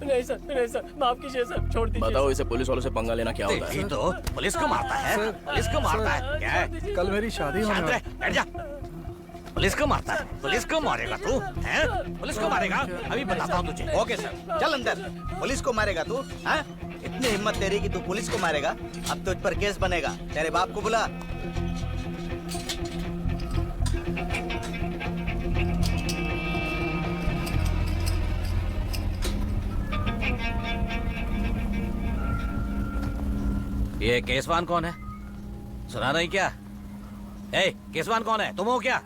नहीं सर, माफ कीजिए सर, छोड़ दीजिए। बताओ इसे पुलिस वालों से पंगा लेना क्या होता है? तो पुलिस को मारता है, पुलिस को मारता है। क्या है? कल मेरी शादी होने वाली है। बैठ जा। पुलिस को मारता है, पुलिस को मारेगा तू? हैं? पुलिस को मारेगा? अभी बताता हूँ तुझे। ओके सर, चल अंदर। पुलिस को मारेगा तू? हैं? इतनी हिम्मत तेरी कि तू पुलिस को मारेगा? अब तुझ पर केस बनेगा। तेरे बाप को बुला। ये केसवान कौन है? सुना नहीं क्या? ए, केसवान कौन है? तुम हो क्या?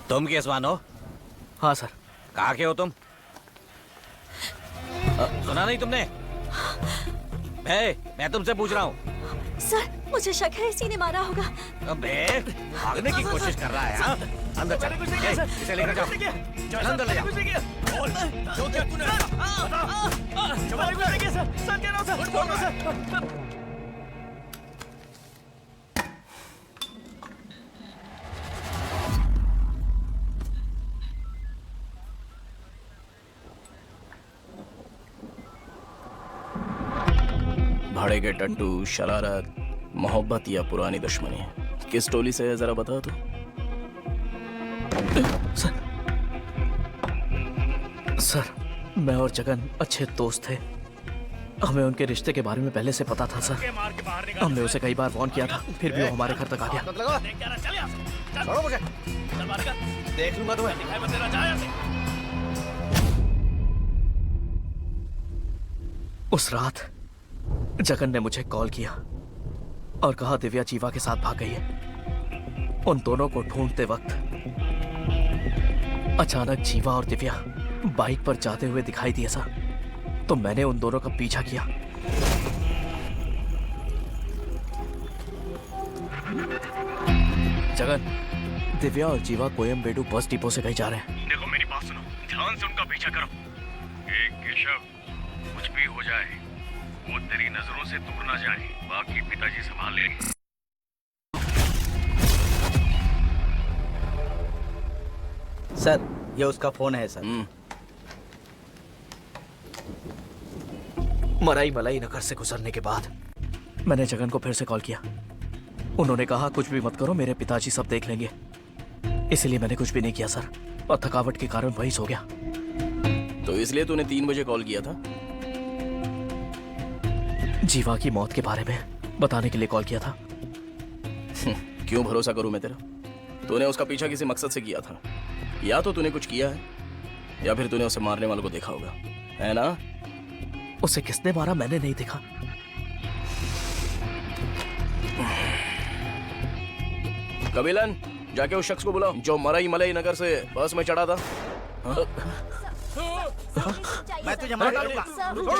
तुम केसवान हो? हाँ सर। कहाँ के हो तुम? सुना नहीं तुमने? मैं तुमसे पूछ रहा हूँ। सर, मुझे शक है इसी ने मारा होगा। अबे, भागने की कोशिश कर रहा है। हाँ? अंदर चल, इसे लेकर जाओ। चल अंदर ले जाओ। जो क्या तूने सर कह रहा हूँ सर। भाड़े के टट्टू, शरारत, मोहब्बत या पुरानी दुश्मनी, किस टोली से है जरा बता तू। सर, मैं और जगन अच्छे दोस्त थे। हमें उनके रिश्ते के बारे में पहले से पता था सर। हमने उसे कई बार वार्न किया था, फिर भी वो हमारे घर तक आ गया। छोड़ो मुझे। देख लूंगा तुम्हें। उस रात जगन ने मुझे कॉल किया और कहा दिव्या जीवा के साथ भाग गई है। उन दोनों को ढूंढते वक्त अचानक जीवा और दिव्या बाइक पर जाते हुए दिखाई दिए सर, तो मैंने उन दोनों का पीछा किया। जगन, दिव्या और जीवा कोयम्बेडु बस डिपो से कहीं जा रहे हैं। देखो मेरी बात सुनो, ध्यान से उनका पीछा करो। केशव, कुछ भी हो जाए वो तेरी नजरों से दूर ना जाए, बाकी पिताजी संभाल लेंगे। सर ये उसका फोन है सर। मराई मलाई नगर से गुजरने के बाद मैंने जगन को फिर से कॉल किया। उन्होंने कहा कुछ भी मत करो, मेरे पिताजी सब देख लेंगे। इसलिए मैंने कुछ भी नहीं किया सर, और थकावट के कारण वही सो गया। तो इसलिए तूने 3 बजे कॉल किया था? जीवा की मौत के बारे में बताने के लिए कॉल किया था। क्यों भरोसा करूं मैं तेरा? तूने उसका पीछा किसी मकसद से किया था। या तो तूने कुछ किया है या फिर तूने उसे मारने वालों को देखा होगा, है ना? उसे किसने मारा मैंने नहीं देखा। कबीलन, जाके उस शख्स को बुलाओ जो मराई मलाई नगर से बस में चढ़ा था। मैं तुझे मार डालूंगा। रुक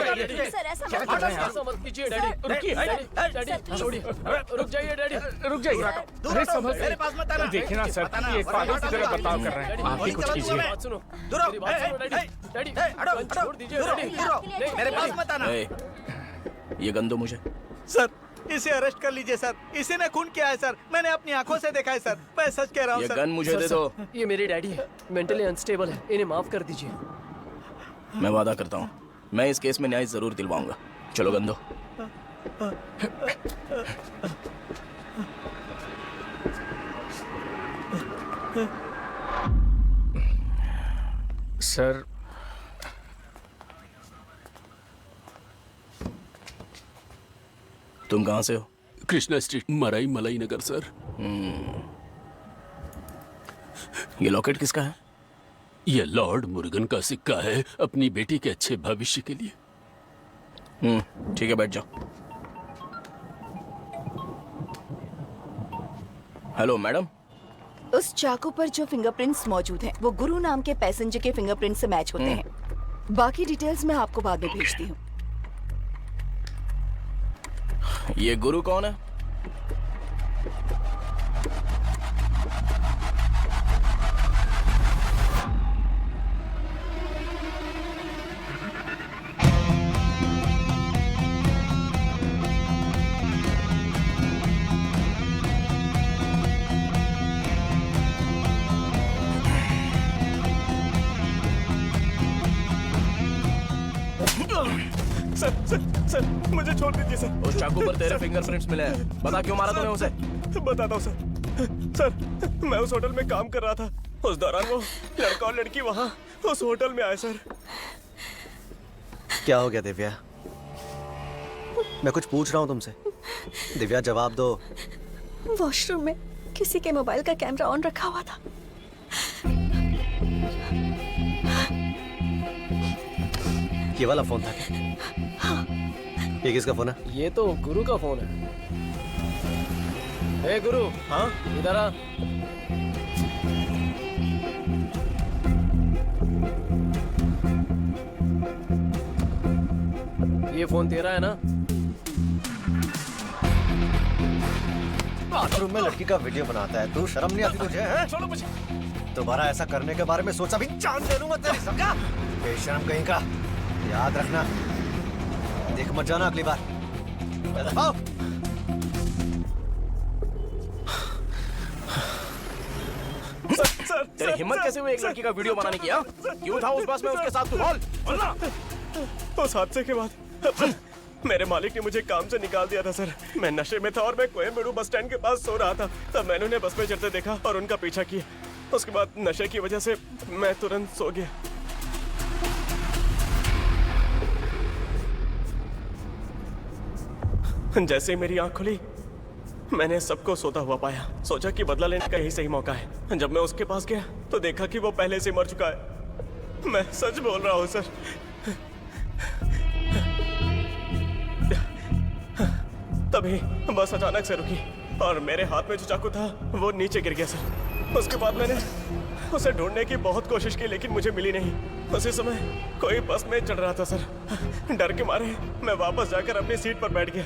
जाइए डैडी, रुक जाइए। अरे समझ मेरे पास मत आना। देखिए ना सर, ये एक पागल की तरह बर्ताव कर रहे हैं। आप ही कुछ कीजिए। डैडी छोड़ दीजिए। मेरे पास मत आना। ये गन दो मुझे। सर इसे अरेस्ट कर लीजिए सर, इसी ने खून किया है सर, मैंने अपनी आंखों से देखा है सर, मैं सच कह रहा हूँ ये सर। गन मुझे दे दो। ये मेरे डैडी है, मेंटली अनस्टेबल है, इन्हें माफ कर दीजिए। मैं वादा करता हूँ मैं इस केस में न्याय जरूर दिलवाऊंगा। चलो गन दो। सर तुम कहाँ से हो? कृष्णा स्ट्रीट, मराई मलाई नगर सर। ये लॉकेट किसका है? ये लॉर्ड मुर्गन का सिक्का है, अपनी बेटी के अच्छे भविष्य के लिए। ठीक है, बैठ जाओ। Hello madam. उस चाकू पर जो फिंगरप्रिंट्स मौजूद हैं, वो गुरु नाम के पैसेंजर के फिंगरप्रिंट से मैच होते हैं। बाकी डिटेल्स मैं आपको बाद में भेजती हूँ। ये गुरु कौन है? सर मुझे छोड़ दीजिए सर। उस चाकू पर तेरे फिंगरप्रिंट्स मिले हैं। बता क्यों मारा तूने उसे? बताता हूँ सर। मैं उस होटल में काम कर रहा था, उस दौरान वो लड़का और लड़की वहाँ उस होटल में आए सर। क्या हो गया दिव्या? मैं कुछ पूछ रहा हूँ तुमसे, दिव्या जवाब दो। वॉशरूम में किसी के मोबाइल का कैमरा ऑन रखा हुआ था। ये वाला फोन था क्या? हाँ। ये किसका फोन है? ये तो गुरु का फोन है। ए गुरु, हाँ इधर आ। ये फोन तेरा है ना? बाथरूम में लड़की का वीडियो बनाता है, तू शर्म नहीं आती तुझे? हैं? छोड़ो मुझे। दोबारा ऐसा करने के बारे में सोचा भी जान दे दूंगा तेरी, समझा? बेशर्म कहीं का, याद रखना। देख मत जाना अगली बार। आओ। तेरी हिम्मत कैसे हुई एक लड़की का वीडियो बनाने की? क्यों था उस बस में उसके साथ? तू बोल ना। उस हादसे के बाद मेरे मालिक ने मुझे काम से निकाल दिया था सर। मैं नशे में था और मैं कोयम्बेडु बस स्टैंड के पास सो रहा था। तब मैंने उन्हें बस में चढ़ते देखा और उनका पीछा किया। उसके बाद नशे की वजह से मैं तुरंत सो गया। जैसे ही मेरी आंख खुली मैंने सबको सोता हुआ पाया। सोचा कि बदला लेने का यही सही मौका है। जब मैं उसके पास गया तो देखा कि वो पहले से मर चुका है। मैं सच बोल रहा हूँ सर। तभी बस अचानक से रुकी और मेरे हाथ में जो चाकू था वो नीचे गिर गया सर। उसके बाद मैंने उसे ढूंढने की बहुत कोशिश की लेकिन मुझे मिली नहीं। उसी समय कोई बस में चढ़ रहा था सर। डर के मारे मैं वापस जाकर अपनी सीट पर बैठ गया।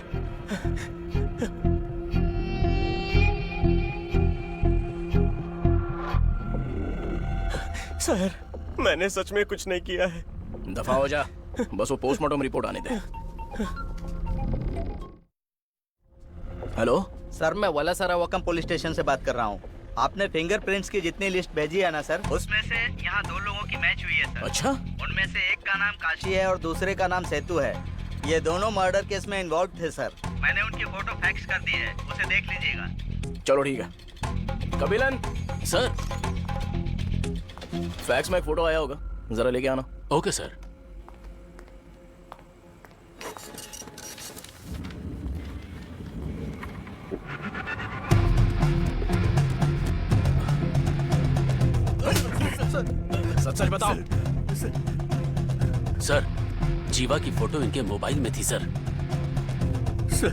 सर, मैंने सच में कुछ नहीं किया है। दफा हो जा, बस वो पोस्टमार्टम रिपोर्ट आने दे। हेलो सर, मैं वलासरा वकम पुलिस स्टेशन से बात कर रहा हूँ। आपने फिंगरप्रिंट्स की जितनी लिस्ट भेजी है ना सर, उसमें से यहाँ 2 लोगों की मैच हुई है सर। अच्छा? उनमें से एक का नाम काशी है और दूसरे का नाम सेतु है। ये दोनों मर्डर केस में इन्वॉल्व थे सर। मैंने उनकी फोटो फैक्स कर दी है, उसे देख लीजिएगा। चलो ठीक है। कपिलन सर, फैक्स में एक फोटो आया होगा, जरा लेके आना। Okay sir. सच सच बताओ। सर, जीवा की फोटो इनके मोबाइल में थी सर। सर,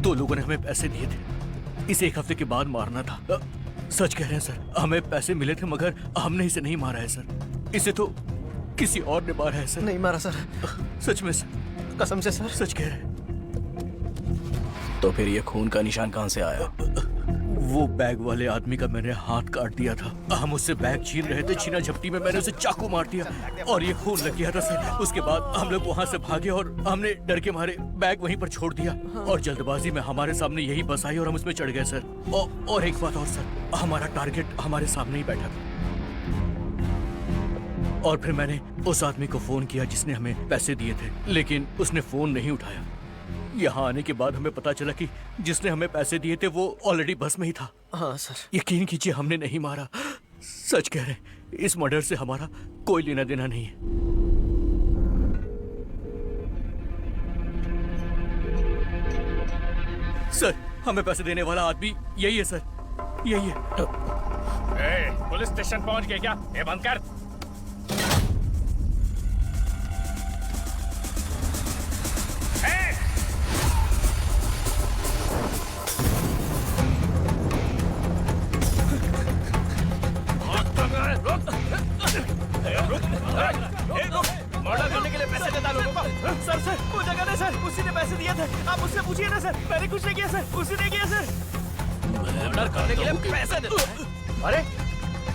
2 लोगों ने हमें पैसे दिए थे, इसे 1 हफ्ते के बाद मारना था। सच कह रहे हैं सर, हमें पैसे मिले थे मगर हमने इसे नहीं मारा है सर। इसे तो किसी और ने मारा है सर। नहीं मारा सर, सच में सर, कसम से सर, सच कह रहे हैं। तो फिर ये खून का निशान कहाँ से आया? वो बैग वाले आदमी का मैंने हाथ काट दिया था। हम उससे बैग छीन रहे थे, छीना झपटी में मैंने उसे चाकू मार दिया और ये खून लग गया था सर। उसके बाद हम लोग वहाँ से भागे और हमने डर के मारे बैग वहीं पर छोड़ दिया और जल्दबाजी में हमारे सामने यही बस आई और हम उसमें चढ़ गए सर। और एक बात और सर, हमारा टारगेट हमारे सामने ही बैठा था और फिर मैंने उस आदमी को फोन किया जिसने हमें पैसे दिए थे, लेकिन उसने फोन नहीं उठाया। यहाँ आने के बाद हमें पता चला कि जिसने हमें पैसे दिए थे वो ऑलरेडी बस में ही था। हाँ सर। यकीन कीजिए, हमने नहीं मारा। सच कह रहे हैं, इस मर्डर से हमारा कोई लेना देना नहीं है। सर, हमें पैसे देने वाला आदमी यही है सर, यही है। पुलिस स्टेशन पहुंच गए क्या? ये बंद कर। मर्डर करने के लिए पैसे देता लोगों को। सर सर, वो जगह नहीं सर, उसी ने पैसे दिए थे। आप उससे पूछिए ना सर, मैंने कुछ नहीं किया सर, उसी ने किया सर। मर्डर करने के लिए पैसे देता है। अरे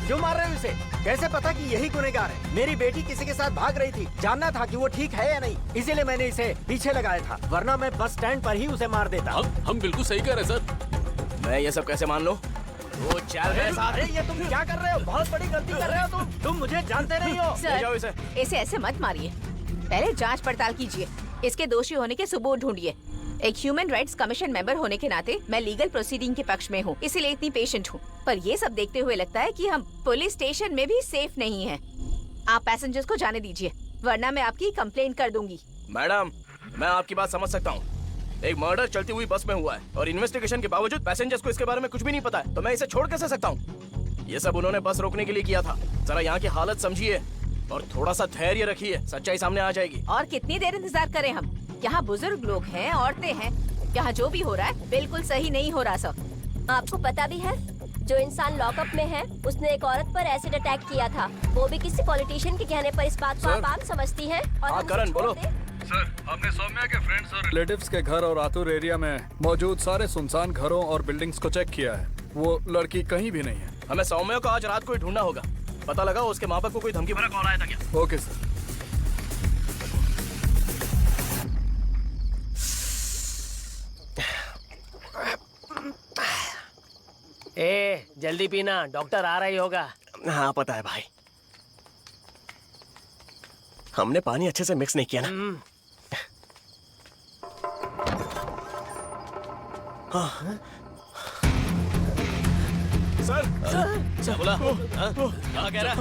क्यों मार रहे हो इसे? कैसे पता कि यही गुनहगार है? मेरी बेटी किसी के साथ भाग रही थी, जानना था कि वो ठीक है या नहीं, इसीलिए मैंने इसे पीछे लगाया था, वरना मैं बस स्टैंड पर ही उसे मार देता। हम बिल्कुल सही कह रहे हैं सर। मैं ये सब कैसे मान लूं? वो चल रहे साथ। अरे ये तुम क्या कर रहे हो? बहुत बड़ी गलती कर रहे हो तुम मुझे जानते नहीं हो। सर, जाओ इसे। इसे ऐसे मत मारिए, पहले जांच पड़ताल कीजिए, इसके दोषी होने के सबूत ढूंढिए। एक ह्यूमन राइट्स कमीशन मेंबर होने के नाते मैं लीगल प्रोसीडिंग के पक्ष में हूँ, इसीलिए इतनी पेशेंट हूँ। पर ये सब देखते हुए लगता है कि हम पुलिस स्टेशन में भी सेफ नहीं हैं। आप पैसेंजर्स को जाने दीजिए, वरना मैं आपकी कंप्लेंट कर दूंगी। मैडम, मैं आपकी बात समझ सकता हूँ। एक मर्डर चलती हुई बस में हुआ है और इन्वेस्टिगेशन के बावजूद पैसेंजर्स को इसके बारे में कुछ भी नहीं पता है, तो मैं इसे छोड़ कैसे सकता हूँ? ये सब उन्होंने बस रोकने के लिए किया था। जरा यहाँ की हालत समझिए और थोड़ा सा धैर्य रखिए, सच्चाई सामने आ जाएगी। और कितनी देर इंतजार करें हम? यहाँ बुजुर्ग लोग हैं, औरतें हैं, यहाँ जो भी हो रहा है बिल्कुल सही नहीं हो रहा सब। आपको पता भी है, जो इंसान लॉकअप में है उसने एक औरत पर एसिड अटैक किया था, वो भी किसी पॉलिटिशियन के कहने पर। इस बात को आप आम समझती हैं? और हम करण बोलो। सर, हमने सौम्या के फ्रेंड्स और रिलेटिव्स के घर और आतुर एरिया में मौजूद सारे सुनसान घरों और बिल्डिंग्स को चेक किया है। वो लड़की कहीं भी नहीं है। हमें सौम्या को आज रात को ही ढूंढना होगा। पता लगा उसके माँ बाप को कोई धमकी भरा कॉल आया था क्या? Okay sir. जल्दी पीना, डॉक्टर आ रहा ही होगा। हाँ पता है भाई, हमने पानी अच्छे से मिक्स नहीं किया ना। हाँ। सर बोला, क्या कह रहा?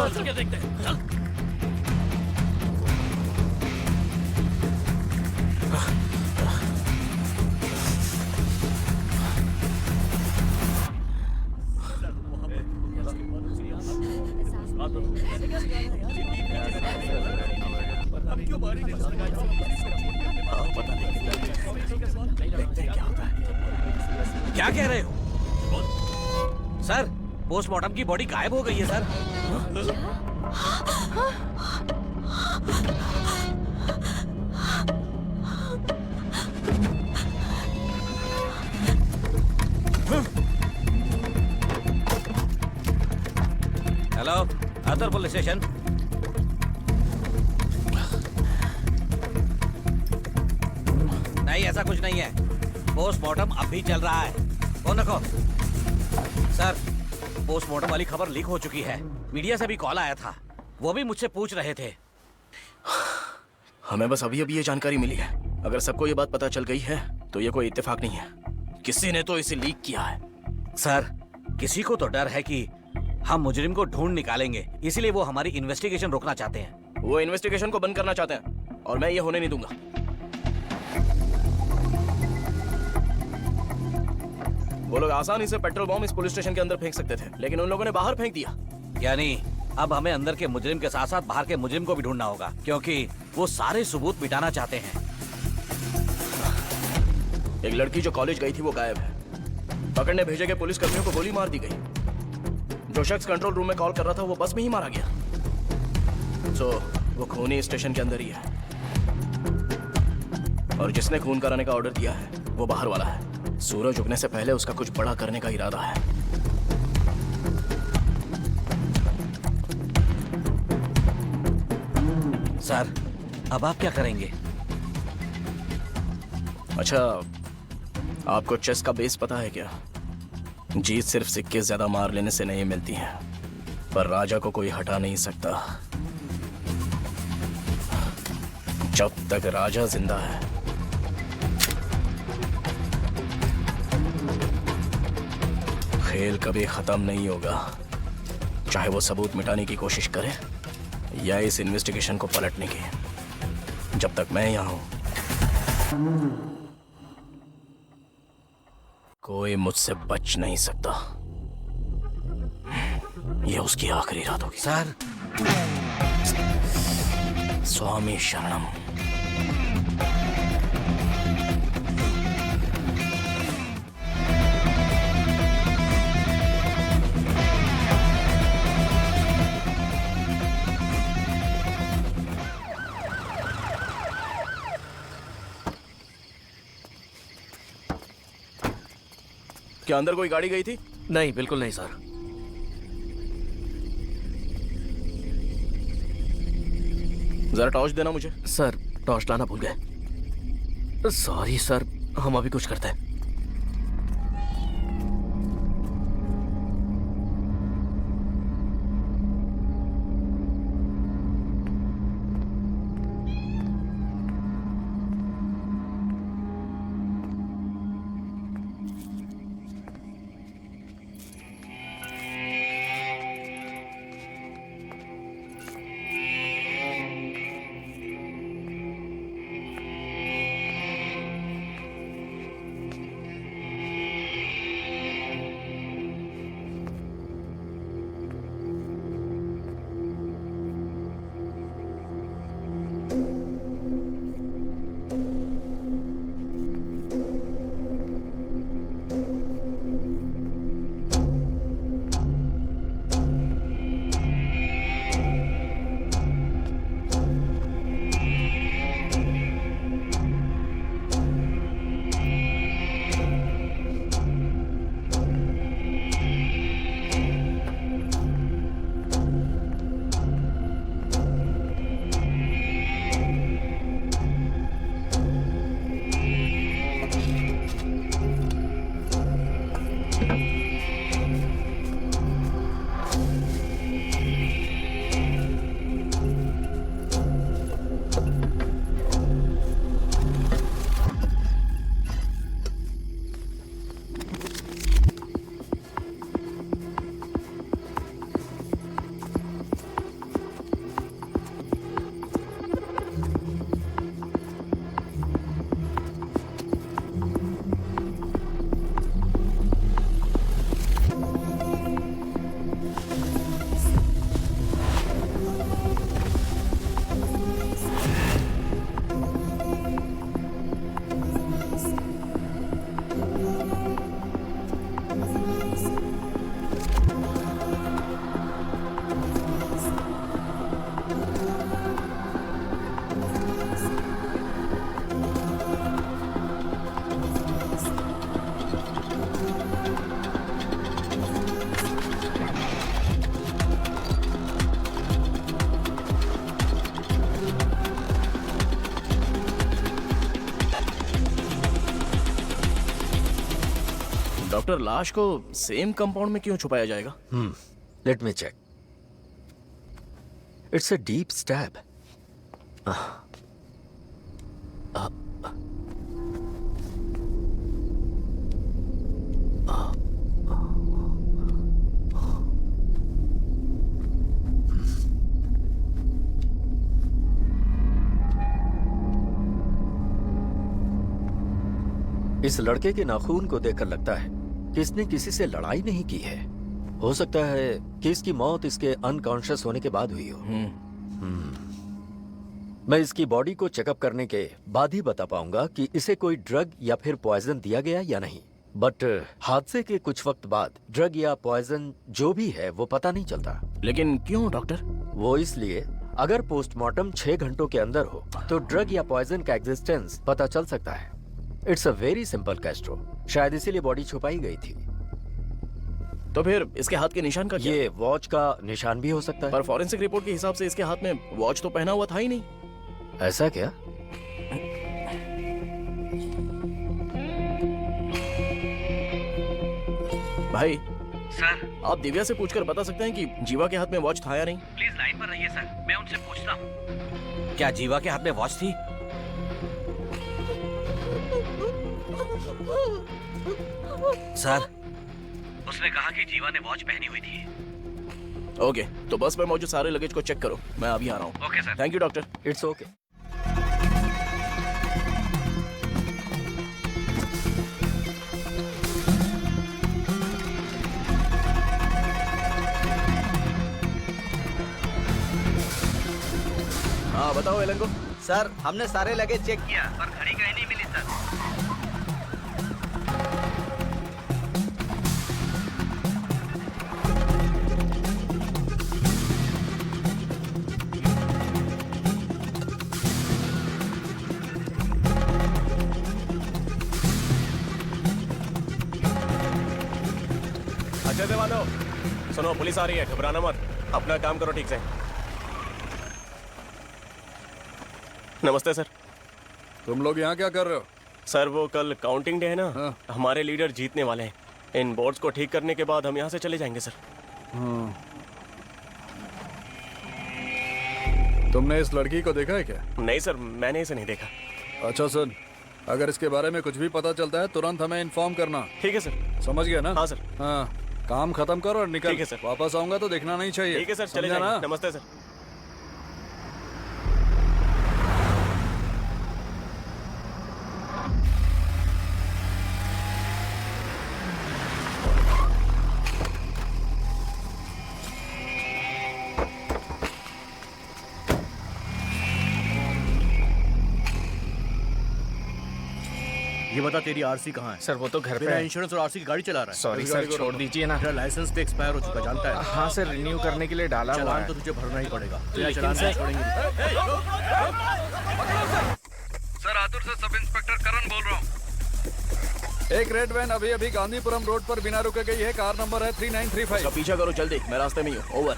चल के देखते हैं, चल। क्या कह रहे हो सर? पोस्टमार्टम की बॉडी गायब हो गई है सर। उतर पुलिस स्टेशन। नहीं, ऐसा कुछ नहीं है। पोस्टमार्टम अभी चल रहा है। फोन रखो। सर, पोस्टमार्टम वाली खबर लीक हो चुकी है। मीडिया से भी कॉल आया था, वो भी मुझसे पूछ रहे थे। हमें बस अभी अभी ये जानकारी मिली है। अगर सबको ये बात पता चल गई है तो ये कोई इत्तेफाक नहीं है, किसी ने तो इसे लीक किया है। सर, किसी को तो डर है कि हम मुजरिम को ढूंढ निकालेंगे, इसलिए वो हमारी इन्वेस्टिगेशन रोकना चाहते हैं। वो इन्वेस्टिगेशन को बंद करना चाहते हैं और मैं ये होने नहीं दूंगा। वो लोग आसानी से पेट्रोल बॉम्ब इस पुलिस स्टेशन के अंदर फेंक सकते थे, लेकिन उन लोगों ने बाहर फेंक दिया। यानी अब हमें अंदर के मुजरिम के साथ साथ बाहर के मुजरिम को भी ढूंढना होगा, क्योंकि वो सारे सबूत मिटाना चाहते हैं। एक लड़की जो कॉलेज गई थी वो गायब है। पकड़ने भेजे गए पुलिस कर्मियों को गोली मार दी गई। जो शख्स कंट्रोल रूम में कॉल कर रहा था वो बस में ही मारा गया। सो वो खूनी स्टेशन के अंदर ही है, और जिसने खून कराने का ऑर्डर दिया है वो बाहर वाला है। सूरज उगने से पहले उसका कुछ बड़ा करने का इरादा है। सर, अब आप क्या करेंगे? अच्छा, आपको चेस का बेस पता है क्या? जीत सिर्फ सिक्के ज्यादा मार लेने से नहीं मिलती है, पर राजा को कोई हटा नहीं सकता जब तक राजा जिंदा है। खेल कभी खत्म नहीं होगा, चाहे वो सबूत मिटाने की कोशिश करे या इस इन्वेस्टिगेशन को पलटने की। जब तक मैं यहां हूं कोई मुझसे बच नहीं सकता। ये उसकी आखिरी रात होगी। सर, स्वामी शरणम। क्या अंदर कोई गाड़ी गई थी? नहीं, बिल्कुल नहीं सर। जरा टॉर्च देना मुझे। सर, टॉर्च लाना भूल गए। सॉरी सर, हम अभी कुछ करते हैं। डॉक्टर, लाश को सेम कंपाउंड में क्यों छुपाया जाएगा? Let me check. It's a deep stab. इस लड़के के नाखून को देखकर लगता है कि इसने किसी से लड़ाई नहीं की है। हो सकता है कि इसकी मौत इसके अनकॉन्शियस होने के बाद हुई हो। मैं इसकी बॉडी को चेकअप करने के बाद ही बता पाऊंगा कि इसे कोई ड्रग या फिर पॉइजन दिया गया या नहीं। बट हादसे के कुछ वक्त बाद ड्रग या पॉइजन जो भी है वो पता नहीं चलता। लेकिन क्यों डॉक्टर? वो इसलिए, अगर पोस्टमार्टम 6 घंटों के अंदर हो तो ड्रग या पॉइजन का एग्जिस्टेंस पता चल सकता है। It's a very simple Castro. शायद इसीलिए बॉडी छुपाई गई थी। तो फिर इसके हाथ के निशान का क्या? ये वॉच का निशान भी हो सकता है। पर फॉरेंसिक रिपोर्ट के हिसाब से इसके हाथ में वॉच तो पहना हुआ था ही नहीं। ऐसा क्या? भाई सर, आप दिव्या से पूछकर बता सकते हैं कि जीवा के हाथ में वॉच था या नहीं? प्लीज लाइन पर रहिए सर, मैं उनसे पूछता हूँ। क्या जीवा के हाथ में वॉच थी? सर, उसने कहा कि जीवा ने वॉच पहनी हुई थी। ओके, तो बस में मौजूद सारे लगेज को चेक करो। मैं अभी आ रहा हूँ। Okay sir. Thank you doctor. It's okay. हाँ बताओ एलन को। सर, हमने सारे लगेज चेक किया पर घड़ी कहीं नहीं मिली सर। अच्छा देवानो, सुनो, पुलिस आ रही है, घबराना मत, अपना काम करो ठीक से। नमस्ते सर। तुम लोग यहाँ क्या कर रहे हो? सर, वो कल काउंटिंग डे है ना। हाँ। हमारे लीडर जीतने वाले हैं। इन बोर्ड्स को ठीक करने के बाद हम यहाँ से चले जाएंगे सर। तुमने इस लड़की को देखा है क्या? नहीं सर, मैंने इसे नहीं देखा। अच्छा सुन, अगर इसके बारे में कुछ भी पता चलता है तुरंत हमें इन्फॉर्म करना। ठीक है सर। समझ गया ना? हाँ सर। हाँ, काम खत्म करो और निकल। ठीक है सर। वापस आऊंगा तो देखना नहीं चाहिए। ठीक है सर, चले समझा ना? जाएंगे। नमस्ते सर। ये बता, तेरी आरसी कहाँ है? सर, वो तो घर पे मेरा है। इंश्योरेंस और आरसी की गाड़ी चला रहा है। सॉरी सर, छोड़ दीजिए ना। तेरा लाइसेंस तो एक्सपायर हो चुका, जानता है? हाँ सर, रिन्यू करने के लिए डाला हुआ चालान है। तो तुझे भरना ही पड़ेगा। तेरा लेकिन चालान नहीं सर- छोड़ेंगे। सर, आतुर से सब इंस्पेक्टर करण बोल रहा हूँ। एक रेड वैन अभी अभी गांधीपुरम रोड पर बिना रुके गई है। कार नंबर है 3935। उसका पीछा करो जल्दी, मैं रास्ते में ही हूँ। ओवर।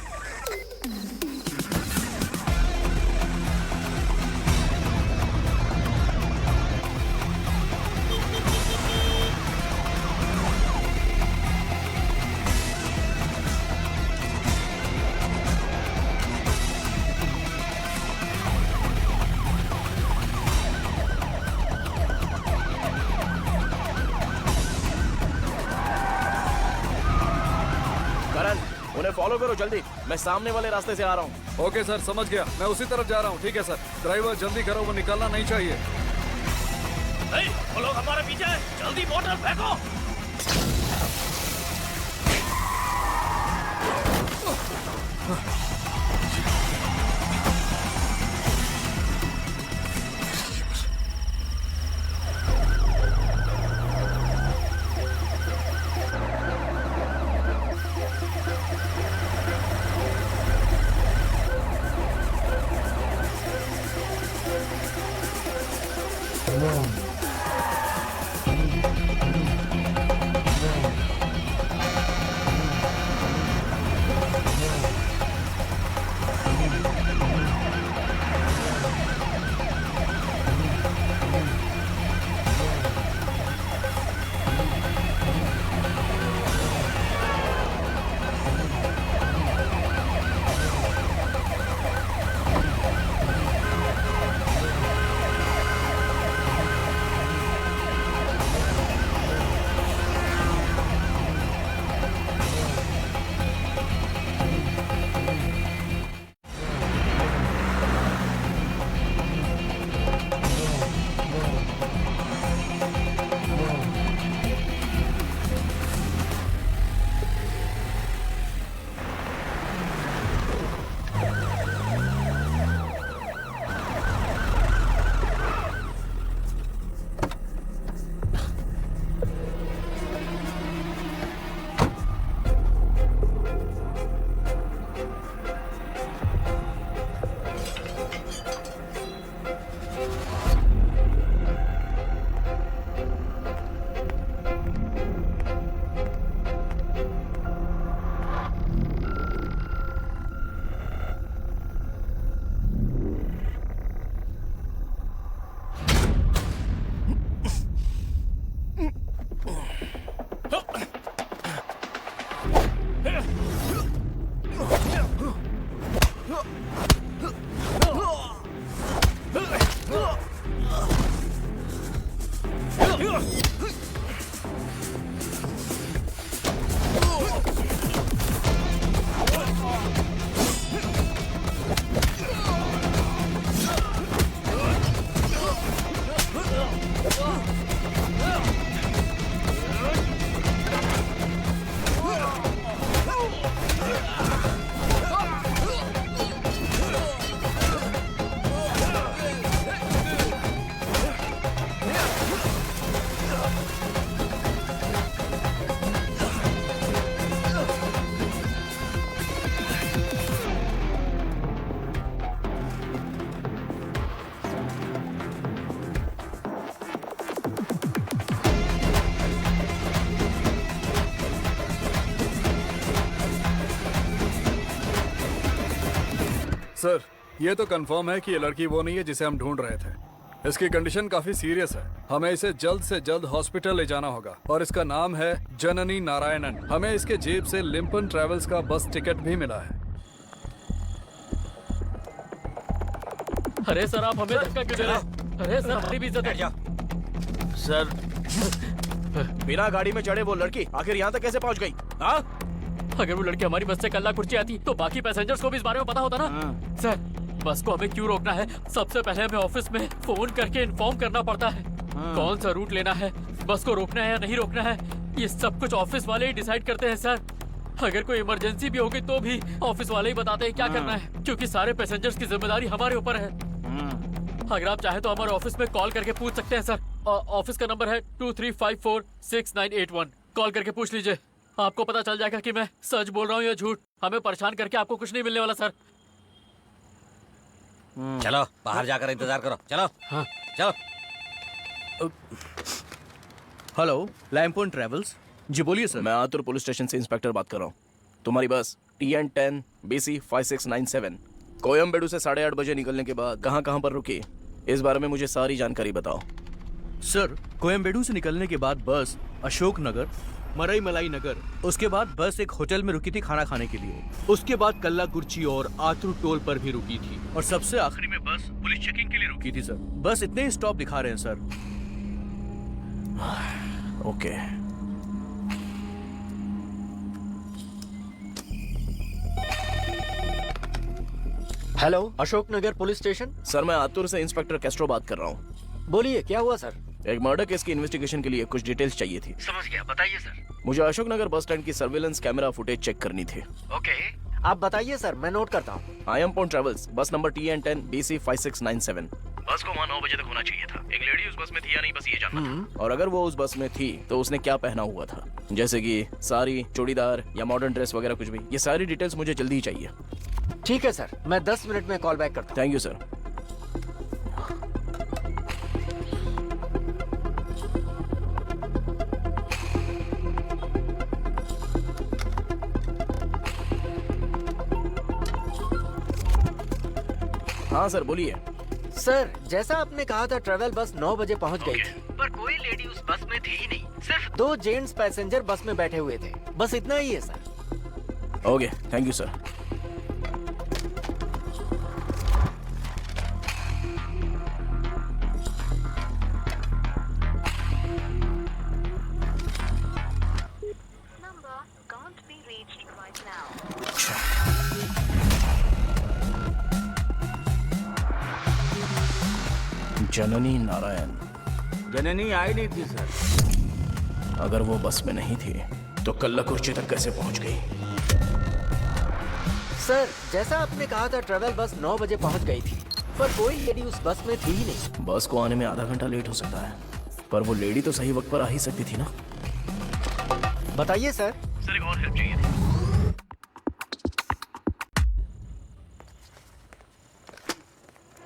करण, उन्हें फॉलो करो जल्दी, मैं सामने वाले रास्ते से आ रहा हूँ। ओके सर, समझ गया। मैं उसी तरफ जा रहा हूँ। ठीक है सर। ड्राइवर जल्दी करो, वो निकलना नहीं चाहिए। वो लोग हमारे पीछे हैं, जल्दी बोतल फेंको। सर, ये तो कंफर्म है कि ये लड़की वो नहीं है जिसे हम ढूंढ रहे थे। इसकी कंडीशन काफी सीरियस है। हमें इसे जल्द से जल्द हॉस्पिटल ले जाना होगा और इसका नाम है जननी नारायणन। हमें इसके जेब से लिम्पन ट्रेवल्स का बस टिकट भी मिला है। अरे सर, आप हमें धक्का क्यों दे रहे हैं? अरे सर, हमारी भी इज्जत है। सर, बिना गाड़ी में चढ़े वो लड़की आखिर यहाँ तक कैसे पहुँच गई? हाँ? अगर वो लड़की हमारी बस से कल्ला कुर्सी आती तो बाकी पैसेंजर्स को भी इस बारे में पता होता ना। सर, बस को हमें क्यों रोकना है? सबसे पहले हमें ऑफिस में फोन करके इन्फॉर्म करना पड़ता है कौन सा रूट लेना है, बस को रोकना है या नहीं रोकना है। ये सब कुछ ऑफिस वाले ही डिसाइड करते हैं सर। अगर कोई इमरजेंसी भी होगी तो भी ऑफिस वाले ही बताते हैं क्या करना है, क्योंकि सारे पैसेंजर्स की जिम्मेदारी हमारे ऊपर है। अगर आप चाहे तो हमारे ऑफिस में कॉल करके पूछ सकते हैं सर। ऑफिस का नंबर है 23546981। कॉल करके पूछ लीजिए, आपको पता चल जाएगा कि मैं सच बोल रहा हूँ या झूठ। हमें परेशान करके आपको कुछ नहीं मिलने वाला सर। चलो बाहर जाकर इंतजार करो। चलो। हाँ। चलो। Hello, लैम्पोन travels. जी बोलिए सर। मैं आतुर पुलिस स्टेशन से इंस्पेक्टर बात कर रहा हूँ। तुम्हारी बस TN10 BC 5697 कोयम्बेडू से 8:30 बजे निकलने के बाद कहाँ कहाँ पर रुकी, इस बारे में मुझे सारी जानकारी बताओ। सर, कोयम्बेडू से निकलने के बाद बस अशोक नगर, मरई मलाई नगर, उसके बाद बस एक होटल में रुकी थी खाना खाने के लिए। उसके बाद कल्लाकुर्ची और आतुर टोल पर भी रुकी थी और सबसे आखिरी में बस पुलिस चेकिंग के लिए रुकी थी सर। बस इतने ही स्टॉप दिखा रहे हैं sir. Okay. Hello, Ashok Nagar police station. Sir, मैं आतुर से इंस्पेक्टर कैस्ट्रो बात कर रहा हूँ। बोलिए, क्या हुआ सर? एक मर्डर केस की इन्वेस्टिगेशन के लिए कुछ डिटेल्स चाहिए थी। समझ गया, बताइए सर। मुझे अशोक नगर बस स्टैंड की सर्विलेंस कैमरा फुटेज चेक करनी थी। ओके, आप बताइए सर, मैं नोट करता हूँ। आयमपोन ट्रेवल्स, बस नंबर TN10 BC 5697। बस को वहाँ 9 बजे तक होना चाहिए था। एक लेडी उस बस में थी या नहीं, बस ये जानना था। और अगर वो उस बस में थी तो उसने क्या पहना हुआ था, जैसे कि साड़ी, चूड़ीदार या मॉडर्न ड्रेस वगैरह कुछ भी। ये सारी डिटेल्स मुझे जल्दी ही चाहिए। ठीक है सर, मैं 10 मिनट में कॉल बैक करता हूँ। Thank you sir. हाँ सर, बोलिए। सर, जैसा आपने कहा था ट्रेवल बस 9 बजे पहुंच गई थी, पर कोई लेडी उस बस में थी ही नहीं। सिर्फ 2 जेंट्स पैसेंजर बस में बैठे हुए थे। बस इतना ही है sir. Okay, thank you sir. Janani Narayan. Janani आई नहीं थी सर। अगर वो बस में नहीं थी तो कल्लाकुर्ची तक कैसे पहुंच गई? सर, जैसा आपने कहा था ट्रेवल बस 9 बजे पहुंच गई थी, पर कोई लेडी उस बस में थी ही नहीं। बस को आने में आधा घंटा लेट हो सकता है, पर वो लेडी तो सही वक्त पर आ ही सकती थी ना। बताइए सर। सर, एक और हेल्प चाहिए थी।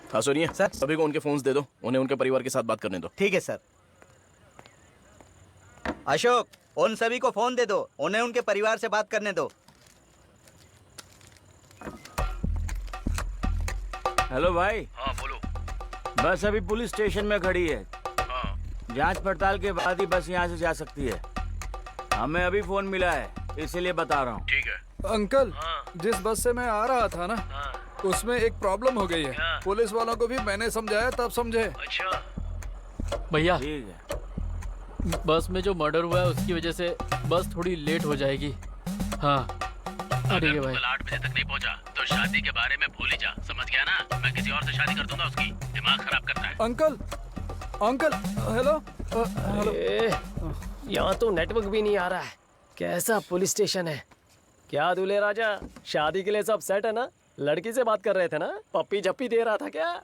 हाँ सुनिए सर, सभी को उनके फोन्स दे दो, उन्हें उनके परिवार के साथ बात करने दो। ठीक है सर। अशोक, उन सभी को फोन दे दो, उन्हें उनके परिवार से बात करने दो। हेलो भाई। हाँ बोलो। बस अभी पुलिस स्टेशन में खड़ी है। हाँ। जांच पड़ताल के बाद ही बस यहाँ से जा सकती है। हमें अभी फोन मिला है, इसीलिए बता रहा हूँ। ठीक है। अंकल, जिस बस से मैं आ रहा था ना, उसमें एक प्रॉब्लम हो गई है। पुलिस वालों को भी मैंने समझाया तब समझे। अच्छा भैया, ठीक है। बस में जो मर्डर हुआ है उसकी वजह से बस थोड़ी लेट हो जाएगी। हाँ ठीक है भाई। कल 8 बजे तक नहीं पहुंचा तो शादी के बारे में भूल ही जा, समझ गया ना? मैं किसी और से शादी कर दूंगा, उसकी दिमाग खराब करता है। Uncle, uncle, hello. हेलो। यहाँ तो नेटवर्क भी नहीं आ रहा है। कैसा पुलिस स्टेशन है? क्या दूल्हे राजा, शादी के लिए सब सेट है ना? लड़की से बात कर रहे थे ना? पप्पी झप्पी दे रहा था क्या?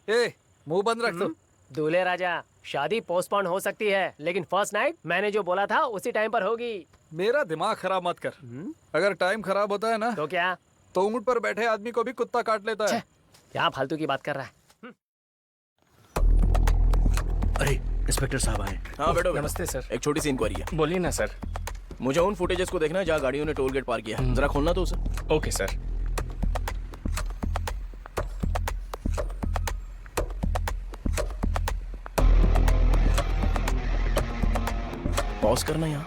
मुंह बंद रख दो। दूल्हे राजा, शादी पोस्टपोन हो सकती है, लेकिन फर्स्ट नाइट मैंने जो बोला था उसी टाइम पर होगी। मेरा दिमाग खराब मत कर। अगर टाइम खराब होता है ना तो क्या? तो ऊंट पर बैठे आदमी को भी कुत्ता काट लेता है। क्या फालतू की बात कर रहा है? अरे इंस्पेक्टर साहब आए। हाँ बैठो। नमस्ते सर। एक छोटी सी इंक्वायरी है। बोलिए ना सर। मुझे उन फुटेजेस को देखना है जहाँ गाड़ियों ने टोल गेट पार किया है। जरा खोलना तो उसे। Okay sir. पॉज करना यहाँ,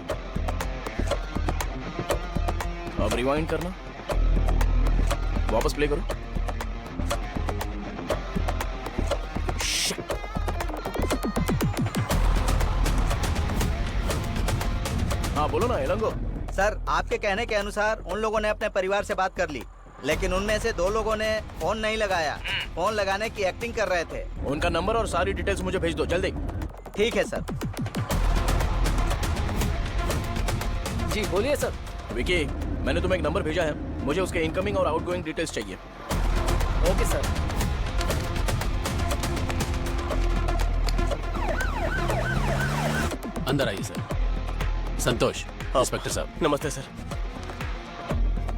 अब रिवाइंड करना, वापस प्ले करो। हाँ बोलो ना एलंगो। सर, आपके कहने के अनुसार उन लोगों ने अपने परिवार से बात कर ली, लेकिन उनमें से 2 लोगों ने फोन नहीं लगाया, फोन लगाने की एक्टिंग कर रहे थे। उनका नंबर और सारी डिटेल्स मुझे भेज दो जल्दी। ठीक है सर। जी बोलिए सर। विकी, मैंने तुम्हें एक नंबर भेजा है, मुझे उसके इनकमिंग और आउटगोइंग डिटेल्स चाहिए। Okay sir. अंदर आइए सर। संतोष, इंस्पेक्टर साहब। नमस्ते सर।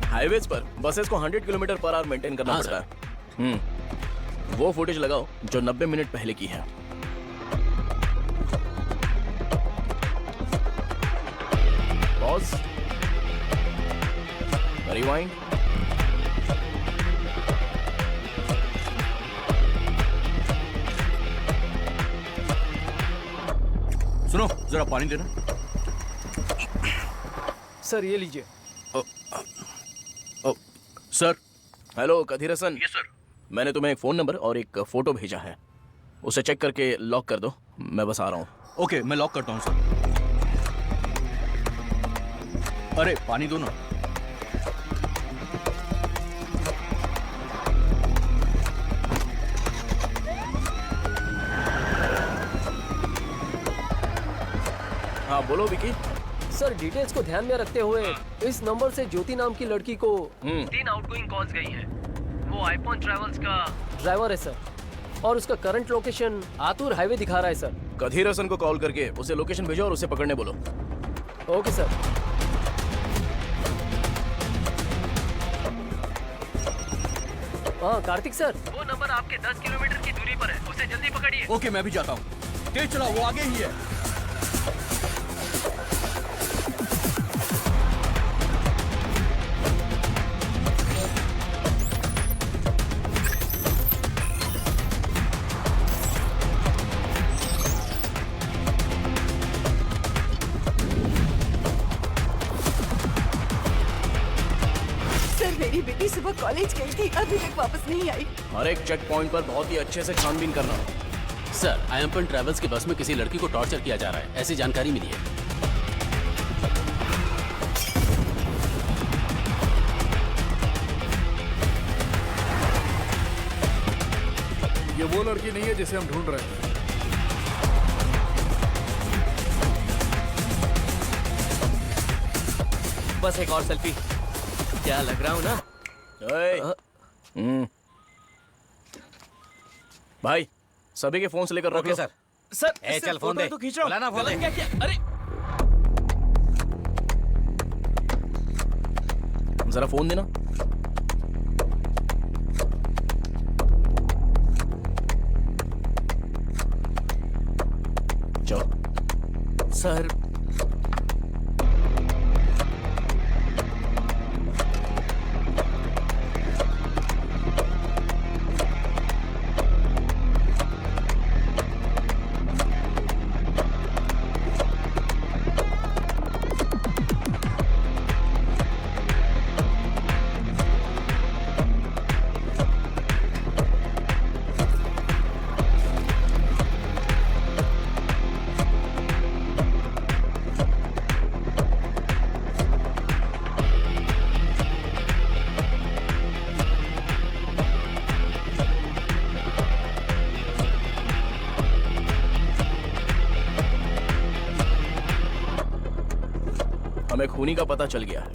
हाईवेज पर बसेस को 100 किलोमीटर पर आवर मेंटेन करना हाँ, पड़ता है। वो फुटेज लगाओ जो 90 मिनट पहले की है। पॉज, रिवाइंड, सुनो, जरा पानी देना। सर ये लीजिए। Sir. Hello Kathiresan. Yes sir. मैंने तुम्हें एक फोन नंबर और एक फोटो भेजा है, उसे चेक करके लॉक कर दो, मैं बस आ रहा हूँ। ओके, मैं लॉक करता हूँ सर। अरे पानी दो ना। हाँ बोलो विकी। सर डिटेल्स को ध्यान में रखते हुए इस नंबर से ज्योति नाम की लड़की को 3 आउटगोइंग कॉल्स गई हैं। वो आईफोन ट्रैवल्स का ड्राइवर है सर, और उसका करंट लोकेशन आतुर हाईवे दिखा रहा है सर। कधीरसन को कॉल करके उसे लोकेशन भेजो और उसे पकड़ने बोलो। Okay sir. हाँ कार्तिक सर, वो नंबर आपके 10 किलोमीटर की दूरी पर है, उसे जल्दी पकड़िए। ओके, मैं भी जाता हूँ। तेज चलाओ, वो आगे ही है। मेरी बेटी सुबह कॉलेज गई थी, अभी तक वापस नहीं आई। हर एक चेक पॉइंट पर बहुत ही अच्छे से छानबीन करना। सर, आयम्पन ट्रैवल्स की बस में किसी लड़की को टॉर्चर किया जा रहा है, ऐसी जानकारी मिली है। ये वो लड़की नहीं है जिसे हम ढूंढ रहे हैं। बस एक और सेल्फी। क्या लग रहा हूँ ना? भाई सभी के फोन से लेकर रख लो। सर। सर ए, चल फोन दे। तो खींच रहा हूं। बुलाना फोन दे। क्या अरे जरा फोन देना। चलो। सर हमें खूनी का पता चल गया है,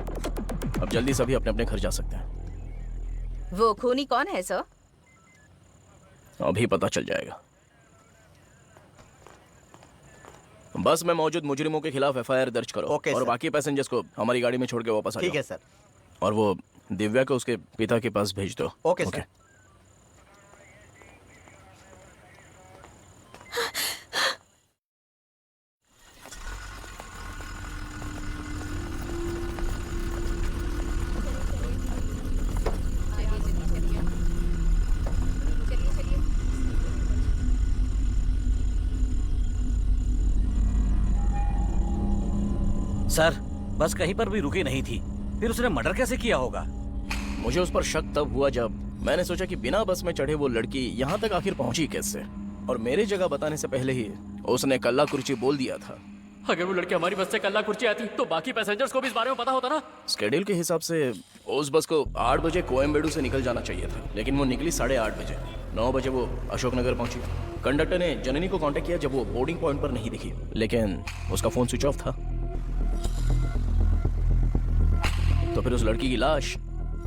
अब जल्दी सभी अपने अपने घर जा सकते हैं। वो खूनी कौन है सर? अभी पता चल जाएगा। बस में मौजूद मुजरिमों के खिलाफ एफआईआर दर्ज करो। ओके और सर। बाकी पैसेंजर्स को हमारी गाड़ी में छोड़ के वापस आ जाओ। ठीक है सर। और वो दिव्या को उसके पिता के पास भेज दो। Okay sir. सर, बस कहीं पर भी रुकी नहीं थी, फिर उसने मर्डर कैसे किया होगा? मुझे उस पर शक तब हुआ जब मैंने सोचा कि बिना बस में चढ़े वो लड़की यहाँ तक आखिर पहुंची कैसे, और मेरी जगह बताने से पहले ही उसने कल्ला कुर्ची बोल दिया था। अगर वो लड़की हमारी बस से कल्ला कुर्ची आती तो बाकी पैसेंजर्स को भी इस बारे में पता होता ना। स्केड्यूल के हिसाब से उस बस को 8 बजे कोयम्बेडू से निकल जाना चाहिए था, लेकिन वो निकली 8:30 बजे। 9 बजे वो अशोकनगर पहुंची। कंडक्टर ने जननी को कांटेक्ट किया जब वो बोर्डिंग पॉइंट पर नहीं दिखी, लेकिन उसका फोन स्विच ऑफ था। तो फिर उस लड़की की लाश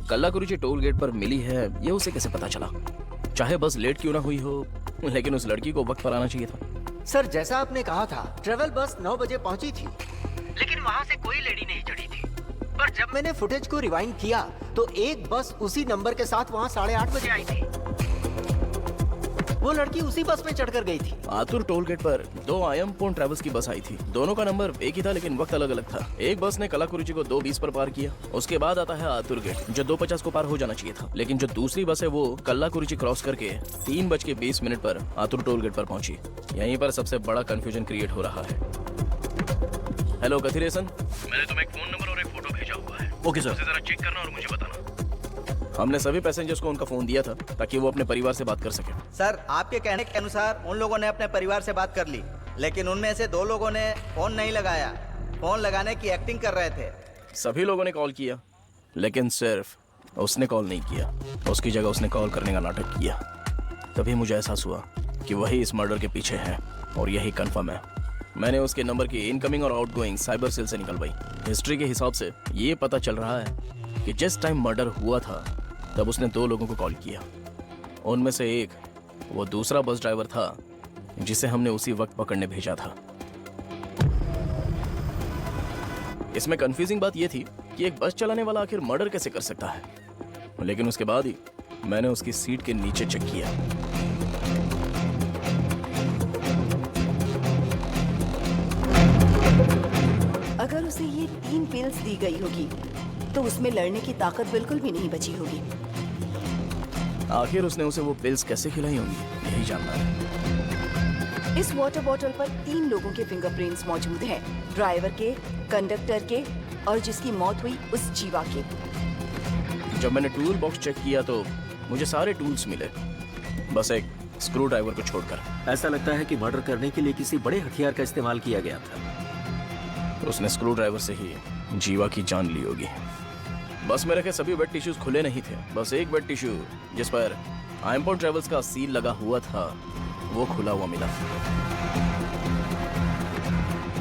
कल्लाकुरिची टोल गेट पर मिली है, ये उसे कैसे पता चला? चाहे बस लेट क्यों ना हुई हो, लेकिन उस लड़की को वक्त पर आना चाहिए था। सर, जैसा आपने कहा था, ट्रेवल बस 9 बजे पहुंची थी, लेकिन वहां से कोई लेडी नहीं चढ़ी थी। पर जब मैंने फुटेज को रिवाइंड किया तो एक बस उसी नंबर के साथ वहां 8:30 बजे आई थी। वो लड़की उसी बस में चढ़कर गई थी। आतुर टोल गेट पर 2 आयमपोन ट्रेवल्स की बस आई थी। दोनों का नंबर एक ही था, लेकिन वक्त अलग अलग था। एक बस ने कलाकुरुची को 2:20 पर पार किया। उसके बाद आता है आतुर गेट, जो 2:50 को पार हो जाना चाहिए था, लेकिन जो दूसरी बस है वो कल्लाकुरुची क्रॉस करके 3:20 पर आतुर टोल गेट पर पहुंची। यहीं पर सबसे बड़ा कंफ्यूजन क्रिएट हो रहा है। हेलो कथिरेसन, मैंने तुम्हें एक फोन नंबर और एक फोटो भेजा हुआ है। Okay sir. उसे जरा चेक करना और मुझे बताना। हमने सभी पैसेंजर्स को उनका फोन दिया था ताकि वो अपने परिवार से बात कर सके। सर, आपके कहने के अनुसार उन लोगों ने अपने परिवार से बात कर ली, लेकिन उनमें से 2 लोगों ने फोन नहीं लगाया। फोन लगाने की एक्टिंग कर रहे थे। सभी लोगों ने कॉल किया, लेकिन सिर्फ उसने कॉल नहीं किया। उसकी जगह उसने कॉल करने का नाटक किया। तभी मुझे एहसास हुआ कि वही इस मर्डर के पीछे है, और यही कंफर्म है। मैंने उसके नंबर की इनकमिंग और आउटगोइंग साइबर सेल से निकलवाई। हिस्ट्री के हिसाब से ये पता चल रहा है कि जिस टाइम मर्डर हुआ था तब उसने 2 लोगों को कॉल किया। उनमें से एक वो दूसरा बस ड्राइवर था जिसे हमने उसी वक्त पकड़ने भेजा था। इसमें कंफ्यूजिंग बात यह थी कि एक बस चलाने वाला आखिर मर्डर कैसे कर सकता है, लेकिन उसके बाद ही मैंने उसकी सीट के नीचे चेक किया। अगर उसे ये 3 पिल्स दी गई होगी तो उसमें लड़ने की ताकत बिल्कुल भी नहीं बची होगी। आखिर उसने उसे वो पिल्स कैसे खिलाई होंगी, यही जानना है। इस वाटर बॉटल पर 3 लोगों के फिंगरप्रिंट्स मौजूद हैं, ड्राइवर के, कंडक्टर के और जिसकी मौत हुई उस जीवा के। जब मैंने टूल बॉक्स चेक किया तो मुझे सारे टूल्स मिले, बस एक स्क्रू ड्राइवर को छोड़कर। ऐसा लगता है कि मर्डर करने के लिए किसी बड़े हथियार का इस्तेमाल किया गया था। उसने स्क्रू ड्राइवर से ही जीवा की जान ली होगी। बस में रखे सभी वेट टिश्यूज खुले नहीं थे, बस एक वेट टिश्यू जिस पर आयमपोन ट्रेवल्स का सील लगा हुआ था वो खुला हुआ मिला।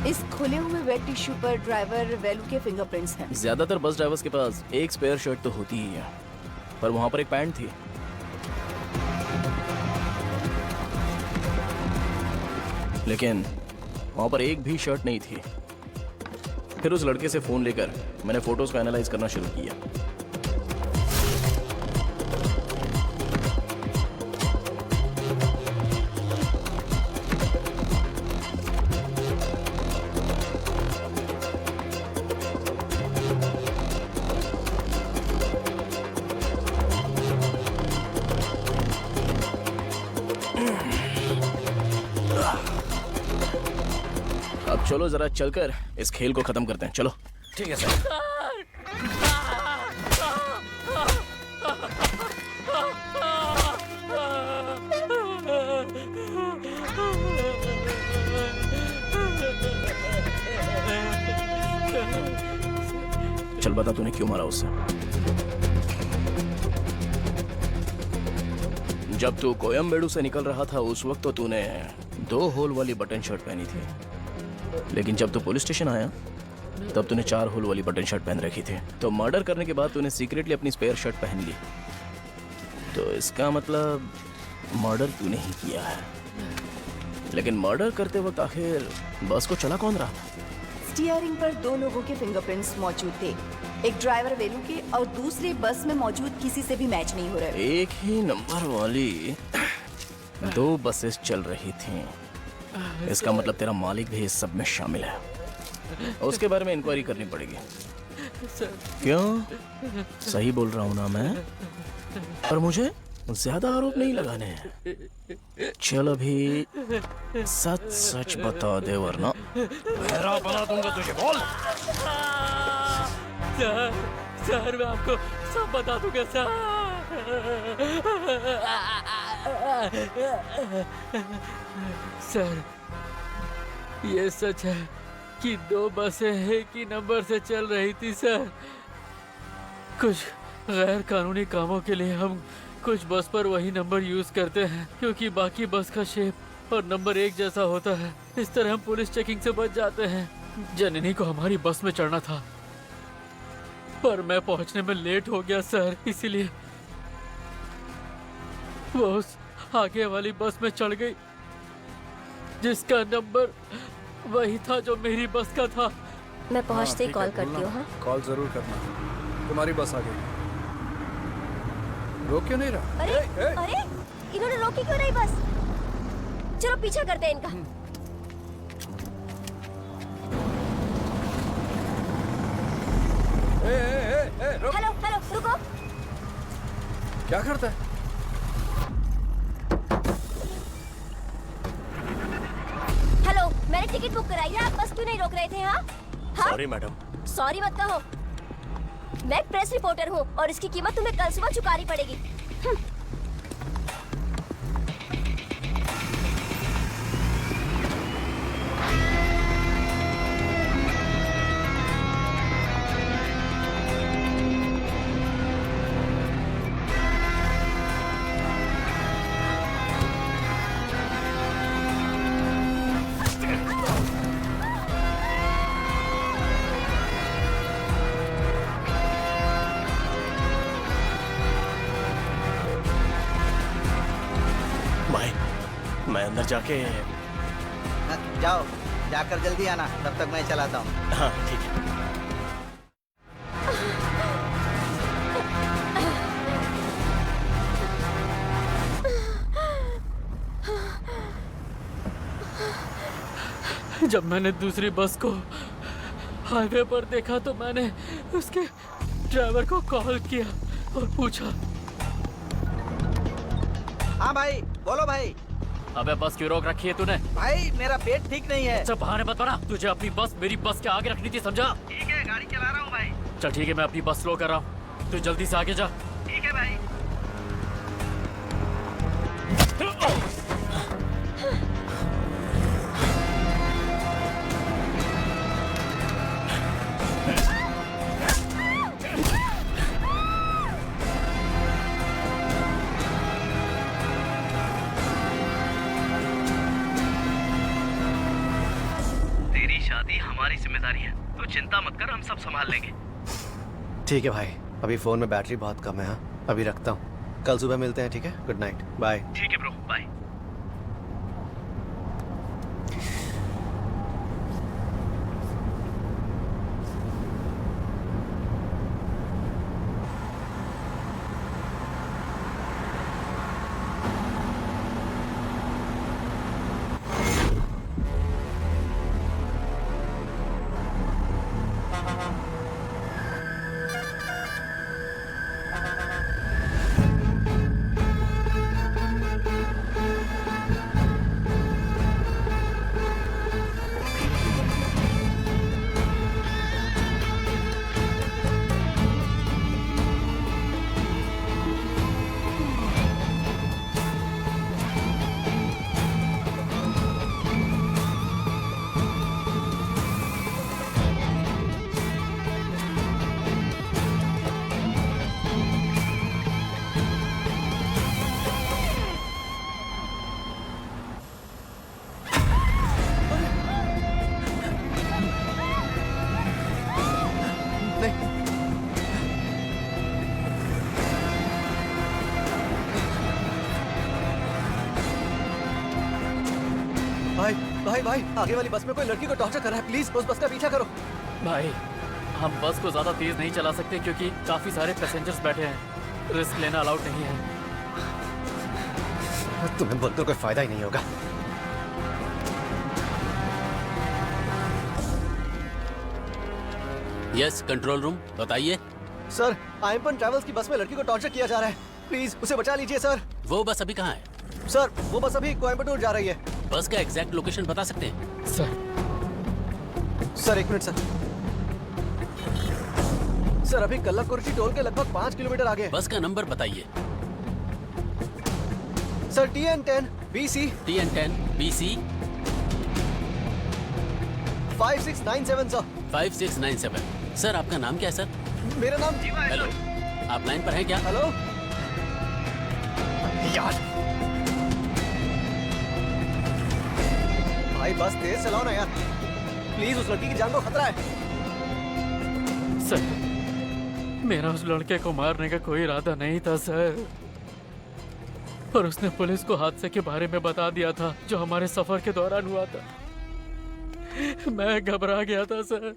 इस खुले हुए वेट टिश्यू पर ड्राइवर वेलू के फिंगरप्रिंट्स हैं। ज्यादातर बस ड्राइवर्स के पास एक स्पेयर शर्ट तो होती ही है, पर वहां पर एक पैंट थी। लेकिन वहां पर एक भी शर्ट नहीं थी। फिर उस लड़के से फोन लेकर मैंने फोटोज को एनालाइज करना शुरू किया। अब चलो जरा चलकर इस खेल को खत्म करते हैं। चलो। ठीक है सर। चल बता तूने क्यों मारा उससे। जब तू कोयम्बेडू से निकल रहा था उस वक्त तो तूने 2 होल वाली बटन शर्ट पहनी थी, लेकिन जब तू पुलिस स्टेशन आया तब तूने 4 होल वाली बटन शर्ट पहन रखी थी। तो मर्डर करने के बाद तूने सीक्रेटली अपनी स्पेयर शर्ट पहन ली। तो इसका मतलब मर्डर तूने ही किया है। लेकिन मर्डर करते वक्त आखिर बस को चला कौन रहा था? स्टीयरिंग पर 2 लोगों के फिंगरप्रिंट्स मौजूद थे, एक ड्राइवर वेलू के और दूसरे बस में मौजूद किसी से भी मैच नहीं हो रहे। एक ही नंबर वाली 2 बसेस चल रही थीं। इसका मतलब तेरा मालिक भी इस सब में शामिल है। उसके बारे में इंक्वायरी करनी पड़ेगी। क्यों? सही बोल रहा हूँ ना मैं? और मुझे ज्यादा आरोप नहीं लगाने हैं। चल अभी सच सच बता दे वरना मेरा बना दूंगा तुझे। बोल। सर मैं आपको सब बता दूंगा सर। सर ये सच है कि 2 बसें एक ही नंबर से चल रही थी सर। कुछ गैर कानूनी कामों के लिए हम कुछ बस पर वही नंबर यूज करते हैं क्योंकि बाकी बस का शेप और नंबर एक जैसा होता है। इस तरह हम पुलिस चेकिंग से बच जाते हैं। जननी को हमारी बस में चढ़ना था पर मैं पहुंचने में लेट हो गया सर, इसीलिए वो उस आगे वाली बस में चढ़ गई जिसका नंबर वही था जो मेरी बस का था। मैं पहुंचते ही कॉल करती हूँ। हाँ कॉल जरूर करना। तुम्हारी बस आ गई। रोक क्यों नहीं रहा? अरे अरे इन्होंने रोकी क्यों नहीं बस? चलो पीछा करते हैं इनका। हेलो हेलो रुको। क्या करता है? हेलो मैंने टिकट बुक कराई है, आप बस क्यों नहीं रोक रहे थे? हाँ सॉरी मैडम। सॉरी मत कहो, मैं प्रेस रिपोर्टर हूँ और इसकी कीमत तुम्हें कल सुबह चुकानी पड़ेगी। मैं अंदर जाके जाओ, जाकर जल्दी आना, तब तक मैं चलाता हूँ। हाँ ठीक है। जब मैंने दूसरी बस को हाईवे पर देखा तो मैंने उसके ड्राइवर को कॉल किया और पूछा। हाँ भाई बोलो भाई। अबे बस क्यों रोक रखी है तूने? भाई मेरा पेट ठीक नहीं है। सब बहाने मत बना, तुझे अपनी बस मेरी बस के आगे रखनी थी, समझा? ठीक है गाड़ी चला रहा हूँ भाई। चल ठीक है, मैं अपनी बस स्लो कर रहा हूँ, तू जल्दी से आगे जा। ठीक है भाई। हमारी जिम्मेदारी है, तो चिंता मत कर, हम सब संभाल लेंगे। ठीक है भाई, अभी फोन में बैटरी बहुत कम है। हाँ अभी रखता हूँ, कल सुबह मिलते हैं। ठीक है, गुड नाइट, बाय। ठीक है ब्रो, बाय। भाई भाई आगे वाली बस में कोई लड़की को टॉर्चर कर रहा है, प्लीज उस बस का पीछा करो। भाई हम बस को ज्यादा तेज नहीं चला सकते क्योंकि काफी सारे पैसेंजर्स बैठे हैं, रिस्क लेना अलाउड नहीं है। तुम्हें बोलकर कोई फायदा ही नहीं होगा। यस कंट्रोल रूम, बताइए। सर आईएमपन ट्रैवल्स की बस में लड़की को टॉर्चर किया जा रहा है। प्लीज उसे बचा लीजिए सर। वो बस अभी कहाँ है? सर वो बस अभी कोयम्बटूर जा रही है। बस का एग्जैक्ट लोकेशन बता सकते हैं? Sir 1 minute sir. सर अभी कल्लाकुर्ची टोल के लगभग 5 किलोमीटर आगे है। बस का नंबर बताइए। Sir TN10 BC 5697 sir. 5697। Sir आपका नाम क्या है सर? मेरा नाम हेलो, आप लाइन पर हैं क्या? हेलो यार, भाई बस तेज चलाओ ना यार, प्लीज उस लड़की की जान को खतरा है। सर मेरा उस लड़के को मारने का कोई इरादा नहीं था सर, पर उसने पुलिस को हादसे के बारे में बता दिया था जो हमारे सफर के दौरान हुआ था। मैं घबरा गया था सर।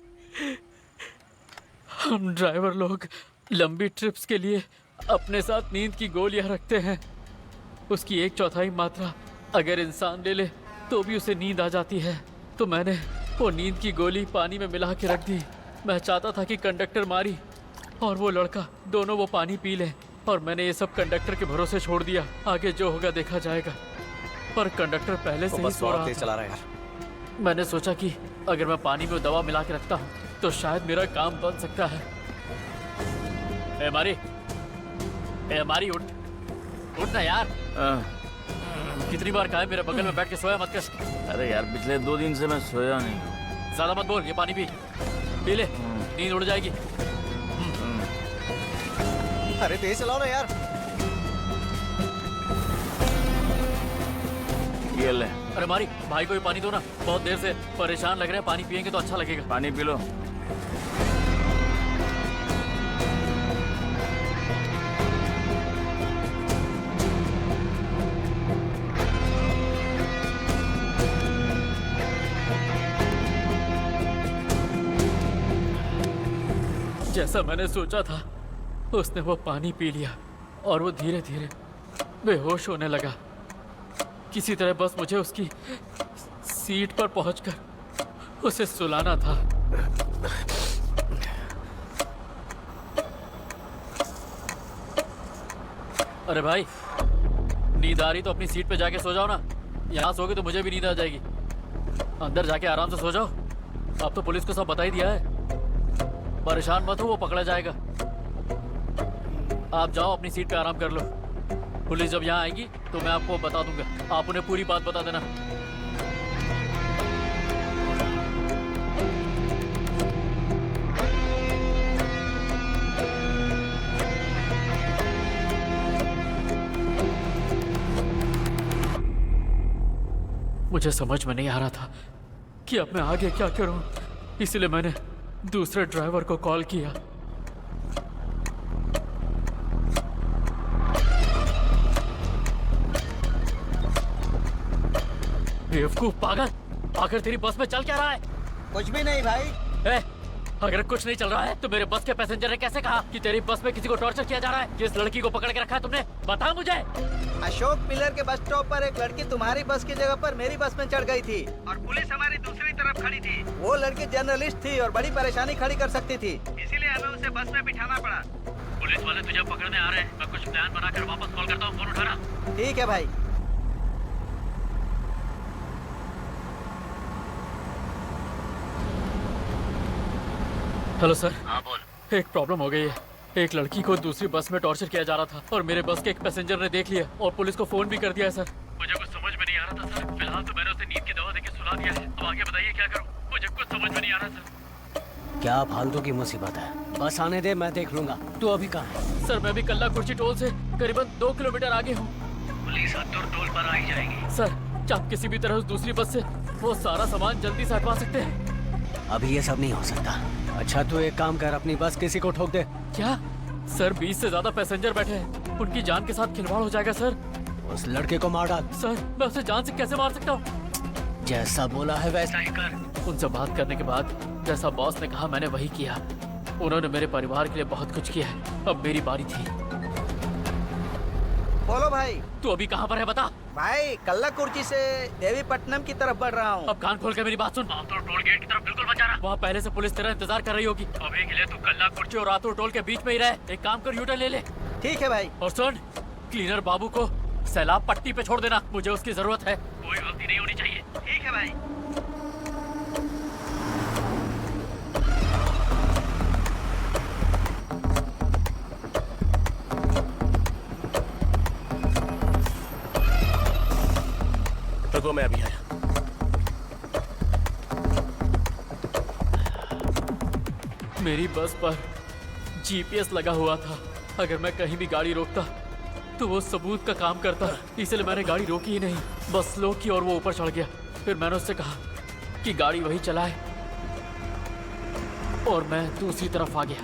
हम ड्राइवर लोग लंबी ट्रिप्स के लिए अपने साथ नींद की गोलियां रखते हैं। उसकी 1/4 मात्रा अगर इंसान ले ले तो भी उसे नींद आ जाती है। तो मैंने वो नींद की गोली पानी में मिला के रख दी। मैं चाहता था कि कंडक्टर मारी और वो लड़का दोनों वो पानी पी ले, और मैंने ये सब कंडक्टर के भरोसे छोड़ दिया। आगे जो होगा देखा जाएगा। पर कंडक्टर पहले से ही सो रहा चला रहा है यार। मैंने सोचा कि अगर मैं पानी में दवा मिला के रखता हूँ तो शायद मेरा काम बन सकता है। ए मारी उठ ना यार। कितनी बार कहा है मेरे बगल में बैठ के सोया मत कर। अरे यार पिछले 2 दिन से मैं सोया नहीं हूँ। ज्यादा मत बोल, ये पानी पी ले, नींद उड़ जाएगी। अरे तेज चलाओ ना यार। ये ले। अरे मारी भाई को भी पानी दो ना, बहुत देर से परेशान लग रहे हैं। पानी पियेंगे तो अच्छा लगेगा। पानी पी लो। जैसा मैंने सोचा था उसने वो पानी पी लिया और वो धीरे धीरे बेहोश होने लगा। किसी तरह बस मुझे उसकी सीट पर पहुंचकर उसे सुलाना था। अरे भाई नींद आ रही तो अपनी सीट पे जाके सो जाओ ना। यहाँ सोगे तो मुझे भी नींद आ जाएगी। अंदर जाके आराम से सो जाओ। अब तो पुलिस को सब बता ही दिया है। परेशान मत हो, वो पकड़ा जाएगा। आप जाओ अपनी सीट पे आराम कर लो। पुलिस जब यहाँ आएगी तो मैं आपको बता दूंगा। आप उन्हें पूरी बात बता देना। मुझे समझ में नहीं आ रहा था कि अब मैं आगे क्या करूं, इसलिए मैंने दूसरे ड्राइवर को कॉल किया। बेवकूफ पागल, आखिर तेरी बस में चल क्या रहा है? कुछ भी नहीं भाई। अगर कुछ नहीं चल रहा है तो मेरे बस के पैसेंजर ने कैसे कहा कि तेरी बस में किसी को टॉर्चर किया जा रहा है? किस लड़की को पकड़ के रखा है तुमने? बता मुझे। अशोक पिलर के बस स्टॉप पर एक लड़की तुम्हारी बस की जगह पर मेरी बस में चढ़ गई थी और पुलिस हमारी दूसरी तरफ खड़ी थी। वो लड़की जर्नलिस्ट थी और बड़ी परेशानी खड़ी कर सकती थी, इसीलिए हमें उसे बस में बिठाना पड़ा। पुलिस वाले तुझे पकड़ने आ रहे हैं। मैं कुछ प्लान बनाकर वापस कॉल करता हूँ, फोन उठाना। ठीक है भाई। Hello sir. हाँ बोल। एक प्रॉब्लम हो गई है। एक लड़की को दूसरी बस में टॉर्चर किया जा रहा था और मेरे बस के एक पैसेंजर ने देख लिया और पुलिस को फोन भी कर दिया है सर। मुझे कुछ समझ में नहीं आ रहा था सर। फिलहाल तो मैंने उसे नींद की दवा देकर सुला दिया है। अब आगे बताइए क्या करूँ? मुझे कुछ समझ में नहीं आ रहा सर। क्या फालतू की मुसीबत है। बस आने दे, मैं देख लूंगा। तू अभी कहाँ है? सर मैं भी कल्लाकुर्ची टोल से करीबन 2 किलोमीटर आगे हूँ। पुलिस हत्तूर टोल पर आई जाएगी। सर क्या आप किसी भी तरह उस दूसरी बस से वो सारा सामान जल्दी से हटवा सकते हैं? अभी ये सब नहीं हो सकता। अच्छा तू एक काम कर, अपनी बस किसी को ठोक दे। क्या सर? 20 से ज्यादा पैसेंजर बैठे हैं, उनकी जान के साथ खिलवाड़ हो जाएगा सर। उस लड़के को मार डाल। सर मैं उसे जान से कैसे मार सकता हूँ? जैसा बोला है वैसा ही कर। उनसे बात करने के बाद जैसा बॉस ने कहा मैंने वही किया। उन्होंने मेरे परिवार के लिए बहुत कुछ किया है। अब मेरी बारी थी। बोलो भाई। तू अभी कहाँ पर है बता। भाई कल्लाकुर्ची से देवीपट्टनम की तरफ बढ़ रहा हूँ। अब कान खोल के मेरी बात सुन। रातौर टोल गेट की तरफ बिल्कुल मत जाना। वहाँ पहले से पुलिस तेरा इंतजार कर रही होगी। अभी के लिए तू कल्लाकुर्ची और रातौर टोल के बीच में ही रहे। एक काम कर, यूटर्न ले ले। ठीक है भाई। और सुन, क्लीनर बाबू को सैलाब पट्टी पे छोड़ देना, मुझे उसकी जरूरत है। कोई गलती नहीं होनी चाहिए। ठीक है भाई। रुको, मैं अभी आया। मेरी बस पर जीपीएस लगा हुआ था। अगर मैं कहीं भी गाड़ी रोकता तो वो सबूत का काम करता, इसलिए मैंने गाड़ी रोकी ही नहीं, बस स्लो की और वो ऊपर चढ़ गया। फिर मैंने उससे कहा कि गाड़ी वही चलाए और मैं दूसरी तरफ आ गया।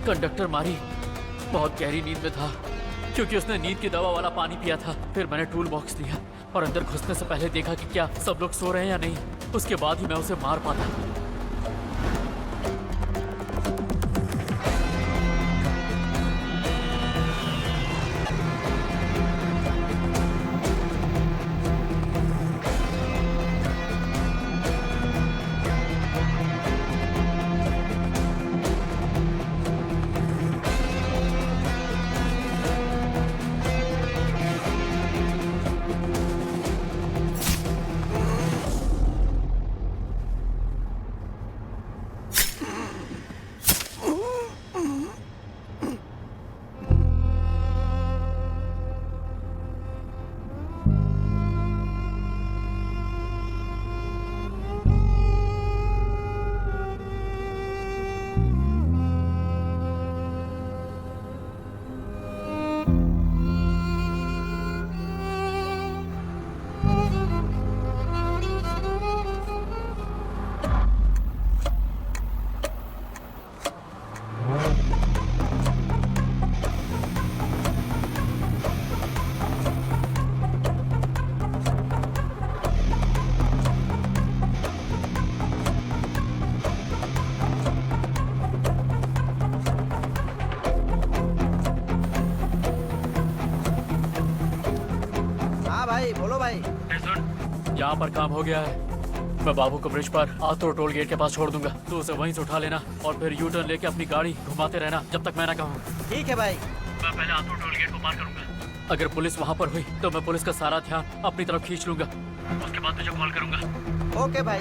कंडक्टर मारी बहुत गहरी नींद में था क्योंकि उसने नींद की दवा वाला पानी पिया था। फिर मैंने टूल बॉक्स लिया और अंदर घुसने से पहले देखा कि क्या सब लोग सो रहे हैं या नहीं। उसके बाद ही मैं उसे मार पाता। बोलो भाई। सुन, यहाँ पर काम हो गया है। मैं बाबू को ब्रिज पर आतुर टोल गेट के पास छोड़ दूंगा, तो उसे वहीं से उठा लेना और फिर यू टर्न लेके अपनी गाड़ी घुमाते रहना जब तक मैं ना कहूँ। ठीक है भाई। मैं पहले आतुर टोल गेट को पार करूंगा। अगर पुलिस वहाँ पर हुई तो मैं पुलिस का सारा ध्यान अपनी तरफ खींच लूंगा। उसके बाद तुझे कॉल करूंगा। ओके भाई।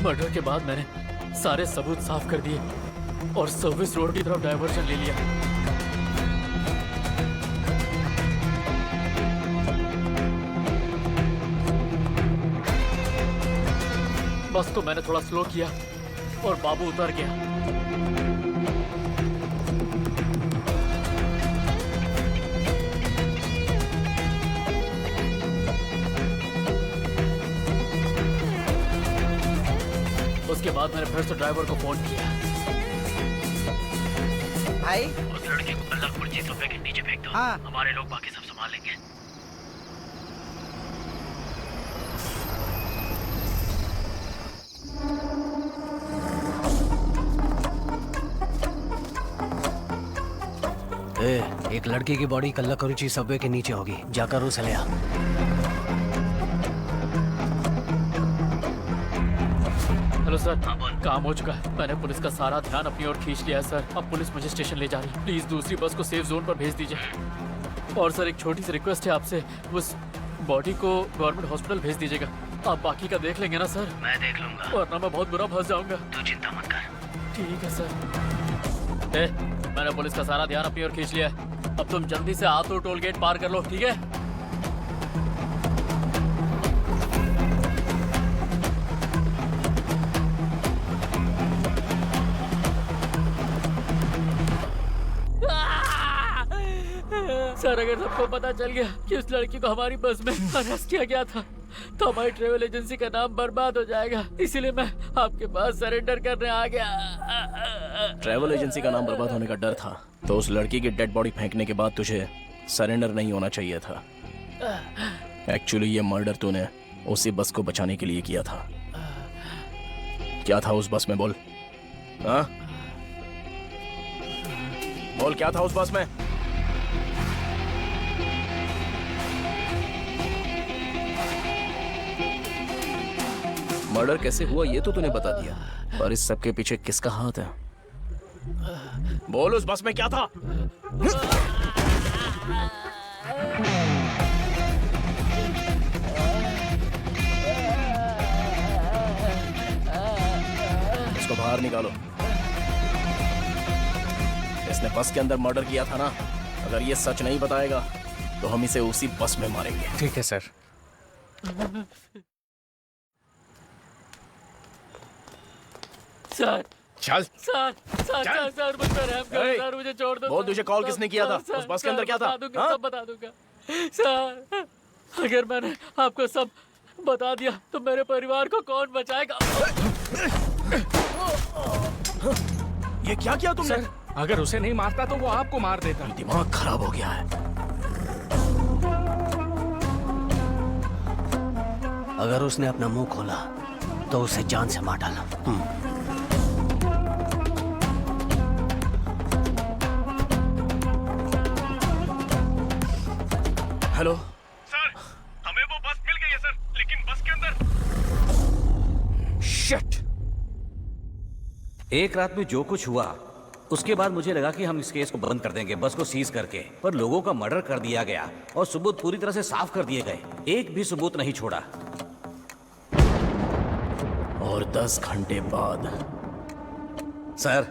मर्डर के बाद मैंने सारे सबूत साफ कर दिए और सर्विस रोड की तरफ डायवर्जन ले लिया। बस तो मैंने थोड़ा स्लो किया और बाबू उतर गया। उसके बाद मैंने फिर से ड्राइवर को फोन किया। भाई, उस लड़के को कल्ला कुर्सी सोफे के नीचे फेंक दो। हाँ। हमारे लोग बाकी सब संभाल लेंगे। एक लड़की की बॉडी कल्लाकुरिची सबवे के नीचे होगी, जाकर उसे ले आ। हेलो सर, काम हो चुका है। मैंने पुलिस का सारा ध्यान अपनी ओर खींच लिया है सर। अब पुलिस मुझे स्टेशन ले जा रही है। प्लीज दूसरी बस को सेफ जोन पर भेज दीजिए। और सर एक छोटी सी रिक्वेस्ट है आपसे, उस बॉडी को गवर्नमेंट हॉस्पिटल भेज दीजिएगा। आप बाकी का देख लेंगे ना सर? मैं देख लूंगा। वरना मैं बहुत बुरा फंस जाऊंगा। तू चिंता मत कर। ठीक है सर। मैंने पुलिस का सारा ध्यान अपनी ओर खींच लिया है। अब तुम जल्दी से आतुर टोल गेट पार कर लो, ठीक है? सर अगर सबको पता चल गया कि उस लड़की को हमारी बस में अरेस्ट किया गया था तो हमारी ट्रेवल एजेंसी का नाम बर्बाद हो जाएगा। इसीलिए मैं आपके पास सरेंडर करने आ गया। ट्रैवल एजेंसी का नाम बर्बाद होने का डर था तो उस लड़की की डेड बॉडी फेंकने के बाद तुझे सरेंडर नहीं होना चाहिए था। एक्चुअली ये मर्डर तूने उसी बस को बचाने के लिए किया था। क्या था उस बस में, बोल? हाँ बोल, क्या था उस बस में? मर्डर कैसे हुआ ये तो तूने बता दिया, पर इस सब के पीछे किसका हाथ है? बोल, उस बस में क्या था? इसको बाहर निकालो। इसने बस के अंदर मर्डर किया था ना? अगर ये सच नहीं बताएगा तो हम इसे उसी बस में मारेंगे। ठीक है सर। सर चल सर सर सर सर मुझ पर रहम करो सर, मुझे छोड़ दो। बोल, तुझे कॉल किसने किया था? उस बस के अंदर क्या था? सब बता दूंगा सर। अगर मैंने आपको सब बता दिया तो मेरे परिवार को कौन बचाएगा? ये क्या किया तुमने? सर, अगर उसे नहीं मारता तो वो आपको मार देता। दिमाग खराब हो गया है। अगर उसने अपना मुंह खोला तो उसे जान से मार डाला। हेलो सर, हमें वो बस मिल गई है सर, लेकिन बस के अंदर शिट! एक रात में जो कुछ हुआ उसके बाद मुझे लगा कि हम इस केस को बंद कर देंगे, बस को सीज करके, पर लोगों का मर्डर कर दिया गया और सबूत पूरी तरह से साफ कर दिए गए। एक भी सबूत नहीं छोड़ा। और 10 घंटे बाद सर,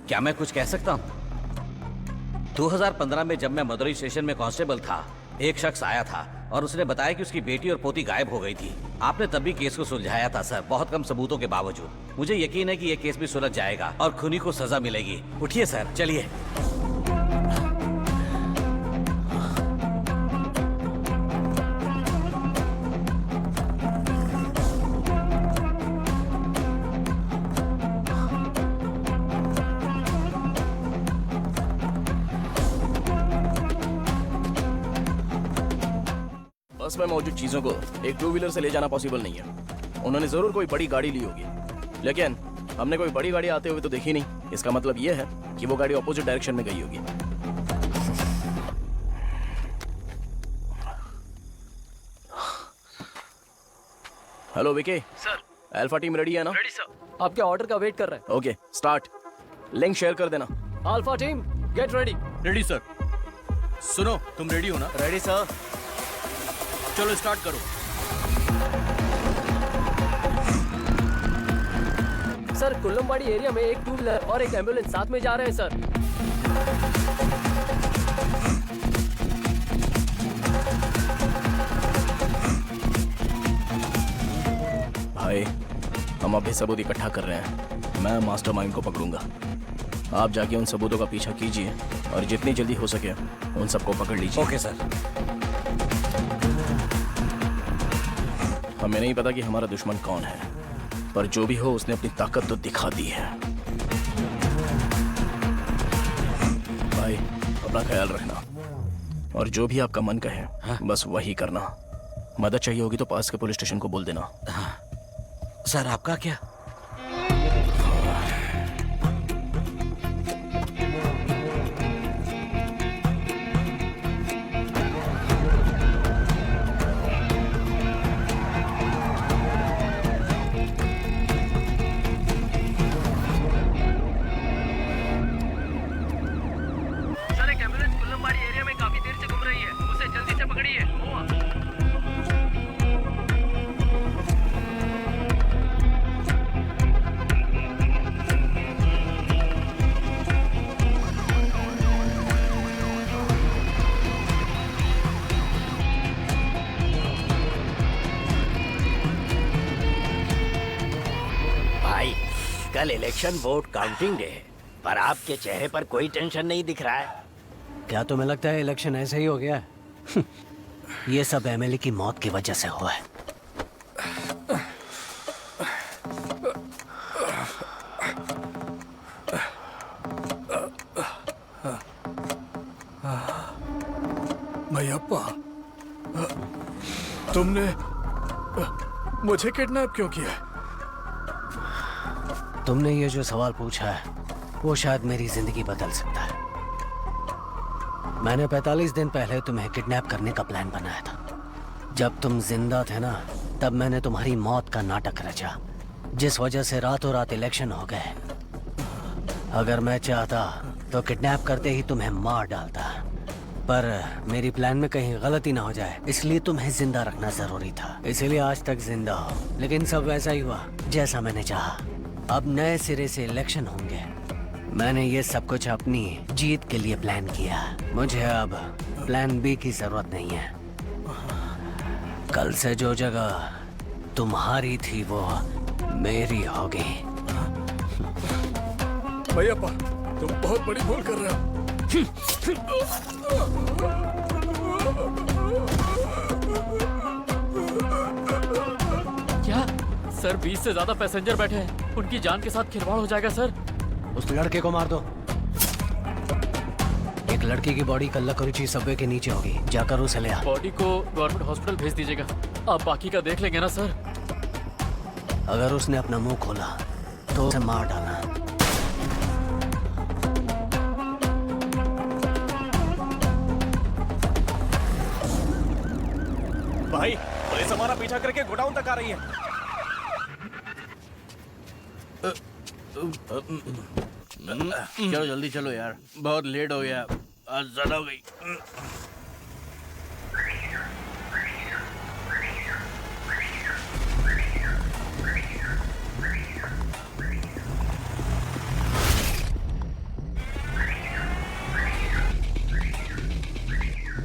क्या मैं कुछ कह सकता हूं? 2015 में जब मैं मदुरई स्टेशन में कांस्टेबल था, एक शख्स आया था और उसने बताया कि उसकी बेटी और पोती गायब हो गई थी। आपने तब भी केस को सुलझाया था सर, बहुत कम सबूतों के बावजूद। मुझे यकीन है कि यह केस भी सुलझ जाएगा और खूनी को सजा मिलेगी। उठिए सर, चलिए। बस में मौजूद चीजों को एक 2 व्हीलर से ले जाना पॉसिबल नहीं है। उन्होंने जरूर कोई बड़ी गाड़ी ली होगी, लेकिन हमने कोई बड़ी गाड़ी आते हुए तो देखी नहीं। इसका मतलब यह है कि वो गाड़ी ऑपोजिट डायरेक्शन में गई होगी। Hello Vicky. Sir. Alpha team ready है ना? Ready sir. आपके ऑर्डर का वेट कर रहे हैं। Okay, start. लिंक शेयर कर देना। Alpha team get ready. Ready sir. सुनो, तुम रेडी हो ना? Ready sir. चलो स्टार्ट करो। सर, कुल्लमवाड़ी एरिया में एक 2 व्हीलर और एक एम्बुलेंस साथ में जा रहे हैं सर। भाई, हम अभी सबूत इकट्ठा कर रहे हैं। मैं मास्टरमाइंड को पकड़ूंगा। आप जाके उन सबूतों का पीछा कीजिए और जितनी जल्दी हो सके उन सबको पकड़ लीजिए। Okay sir. हमें नहीं पता कि हमारा दुश्मन कौन है, पर जो भी हो उसने अपनी ताकत तो दिखा दी है। भाई, अपना ख्याल रखना और जो भी आपका मन कहे बस वही करना। मदद चाहिए होगी तो पास के पुलिस स्टेशन को बोल देना। सर, आपका क्या? सर, एक एम्बुलेंस कुल्लमवाड़ी एरिया में काफी देर से घूम रही है, उसे जल्दी से पकड़िए। भाई, कल इलेक्शन वोट काउंटिंग डे है, पर आपके चेहरे पर कोई टेंशन नहीं दिख रहा है। क्या तुम्हें लगता है इलेक्शन ऐसे ही हो गया है? ये सब एमएलए की मौत की वजह से हुआ है। मैयप्पा, तुमने मुझे किडनैप क्यों किया? तुमने ये जो सवाल पूछा है वो शायद मेरी जिंदगी बदल सकता है। मैंने 45 दिन पहले तुम्हें किडनैप करने का प्लान बनाया था। जब तुम जिंदा थे ना, तब मैंने तुम्हारी मौत का नाटक रचा, जिस वजह से रातों रात इलेक्शन हो गए। अगर मैं चाहता तो किडनैप करते ही तुम्हें मार डालता, पर मेरी प्लान में कहीं गलती ना हो जाए, इसलिए तुम्हें जिंदा रखना जरूरी था। इसीलिए आज तक जिंदा हो। लेकिन सब वैसा ही हुआ जैसा मैंने चाहा। अब नए सिरे से इलेक्शन होंगे। मैंने ये सब कुछ अपनी जीत के लिए प्लान किया। मुझे अब प्लान बी की जरूरत नहीं है। कल से जो जगह तुम्हारी थी वो मेरी होगी। भैयाप्पा, तुम बहुत बड़ी भूल कर रहे हो। क्या सर 20 से ज्यादा पैसेंजर बैठे हैं, उनकी जान के साथ खिलवाड़ हो जाएगा सर। उस लड़के को मार दो। एक लड़की की बॉडी कल्लाकुरिची सबवे के नीचे होगी, जाकर उसे ले आ। बॉडी को गवर्नमेंट हॉस्पिटल भेज दीजिएगा, आप बाकी का देख लेंगे ना सर। अगर उसने अपना मुंह खोला तो उसे मार डालना। भाई, पुलिस हमारा पीछा करके गोडाउन तक आ रही है। चलो जल्दी चलो यार, बहुत लेट हो गया, आज ज्यादा हो गई।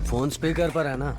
फोन स्पीकर पर है ना?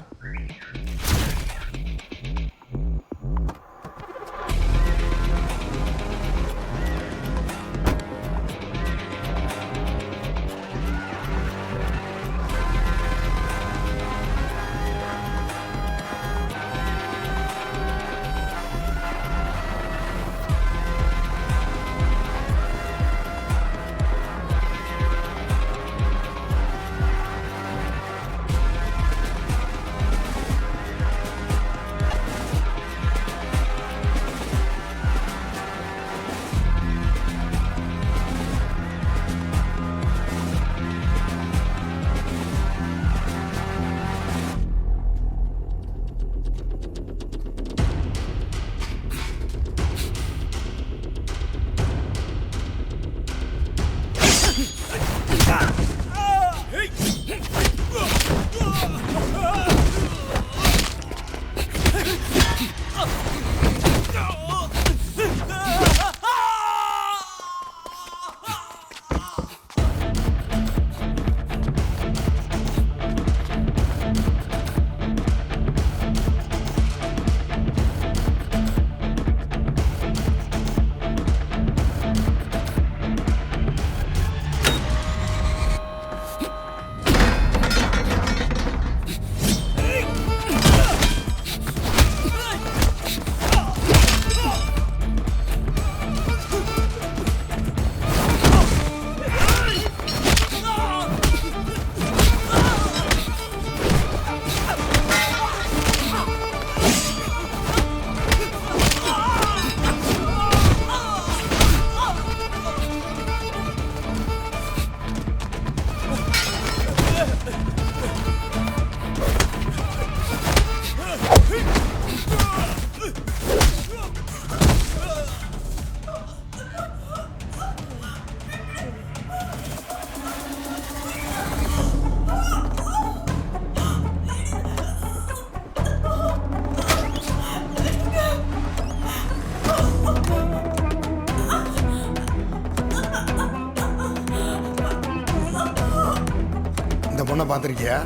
பொண்ணை பார்த்துருக்கியா?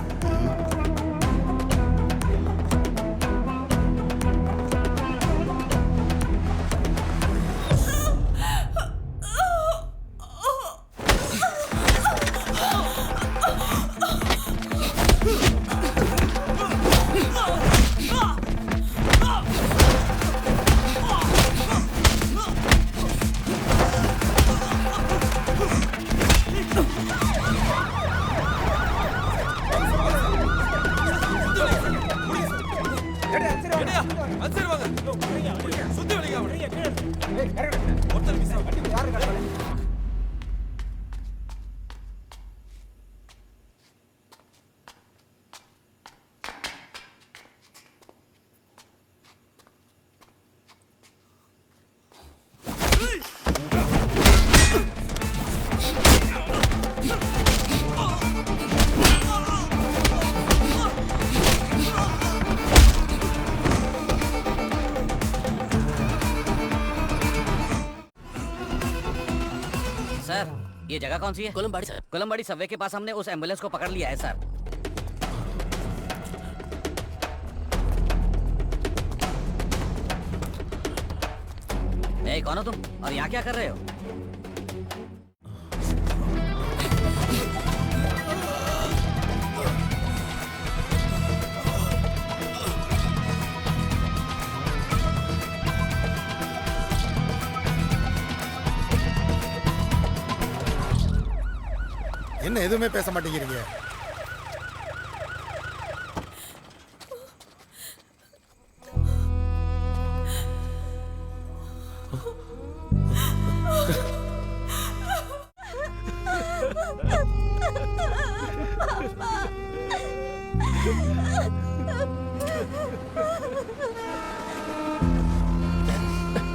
ये जगह कौन सी है? कोलमबाड़ी सर। कोलमबाड़ी सबवे के पास हमने उस एम्बुलेंस को पकड़ लिया है सर। ए, कौन हो तुम और यहाँ क्या कर रहे हो? என்ன எதுவுமே பேச மாட்டேங்கிறீங்க?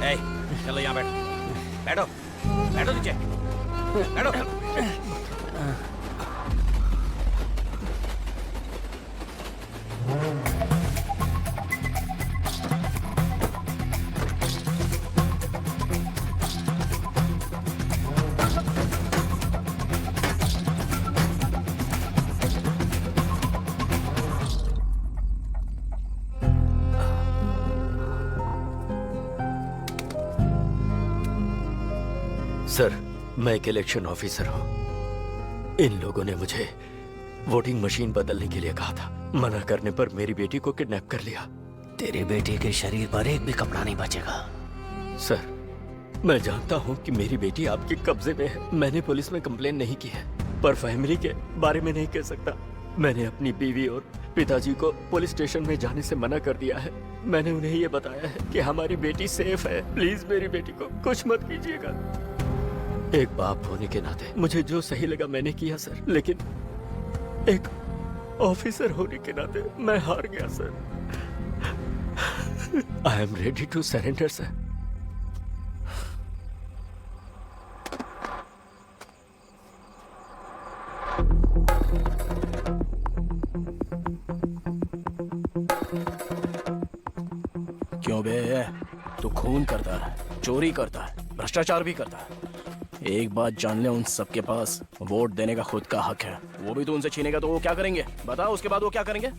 ए, चलो यहाँ बैठो बैठो बैठो नीचे बैठो। सर, मैं एक इलेक्शन ऑफिसर हूँ। इन लोगों ने मुझे वोटिंग मशीन बदलने के लिए कहा था। मना करने पर मेरी बेटी को किडनैप कर लिया। तेरे बेटे के शरीर पर एक भी कपड़ा नहीं बचेगा। सर, मैं जानता हूँ कि मेरी बेटी आपके कब्जे में है। मैंने पुलिस में कंप्लेन नहीं की है, पर फैमिली के बारे में नहीं कह सकता। मैंने अपनी बीवी और पिताजी को पुलिस स्टेशन में जाने से मना कर दिया है। मैंने उन्हें ये बताया है कि हमारी बेटी सेफ है। प्लीज मेरी बेटी को कुछ मत कीजिएगा। एक बाप होने के नाते मुझे जो सही लगा मैंने किया सर, लेकिन एक ऑफिसर होने के नाते मैं हार गया sir. I am ready to surrender sir. क्यों बे? तू खून करता है, चोरी करता है, भ्रष्टाचार भी करता है। एक बात जान ले, उन सबके पास वोट देने का खुद का हक है। वो भी तो उनसे छीनेगा तो वो क्या करेंगे? बता, उसके बाद वो क्या करेंगे?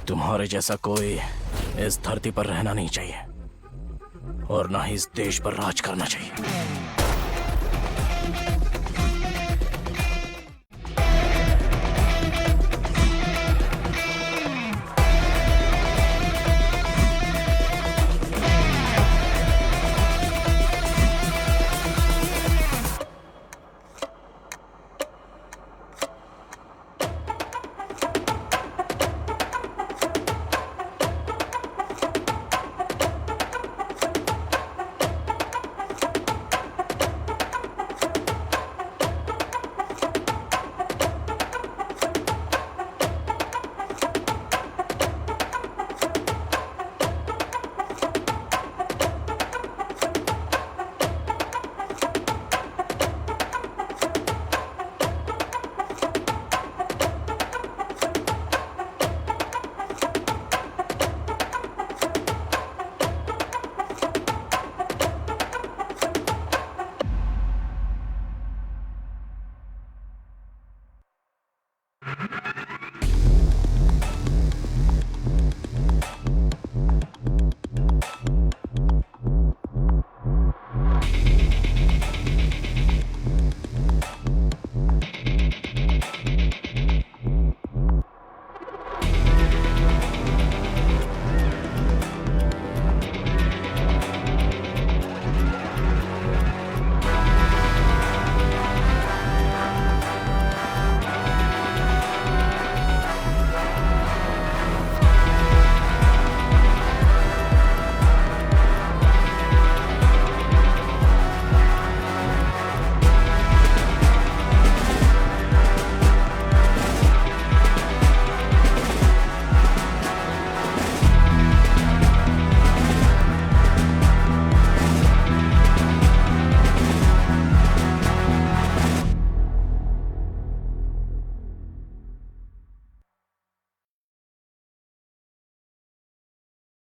तुम्हारे जैसा कोई इस धरती पर रहना नहीं चाहिए और ना ही इस देश पर राज करना चाहिए।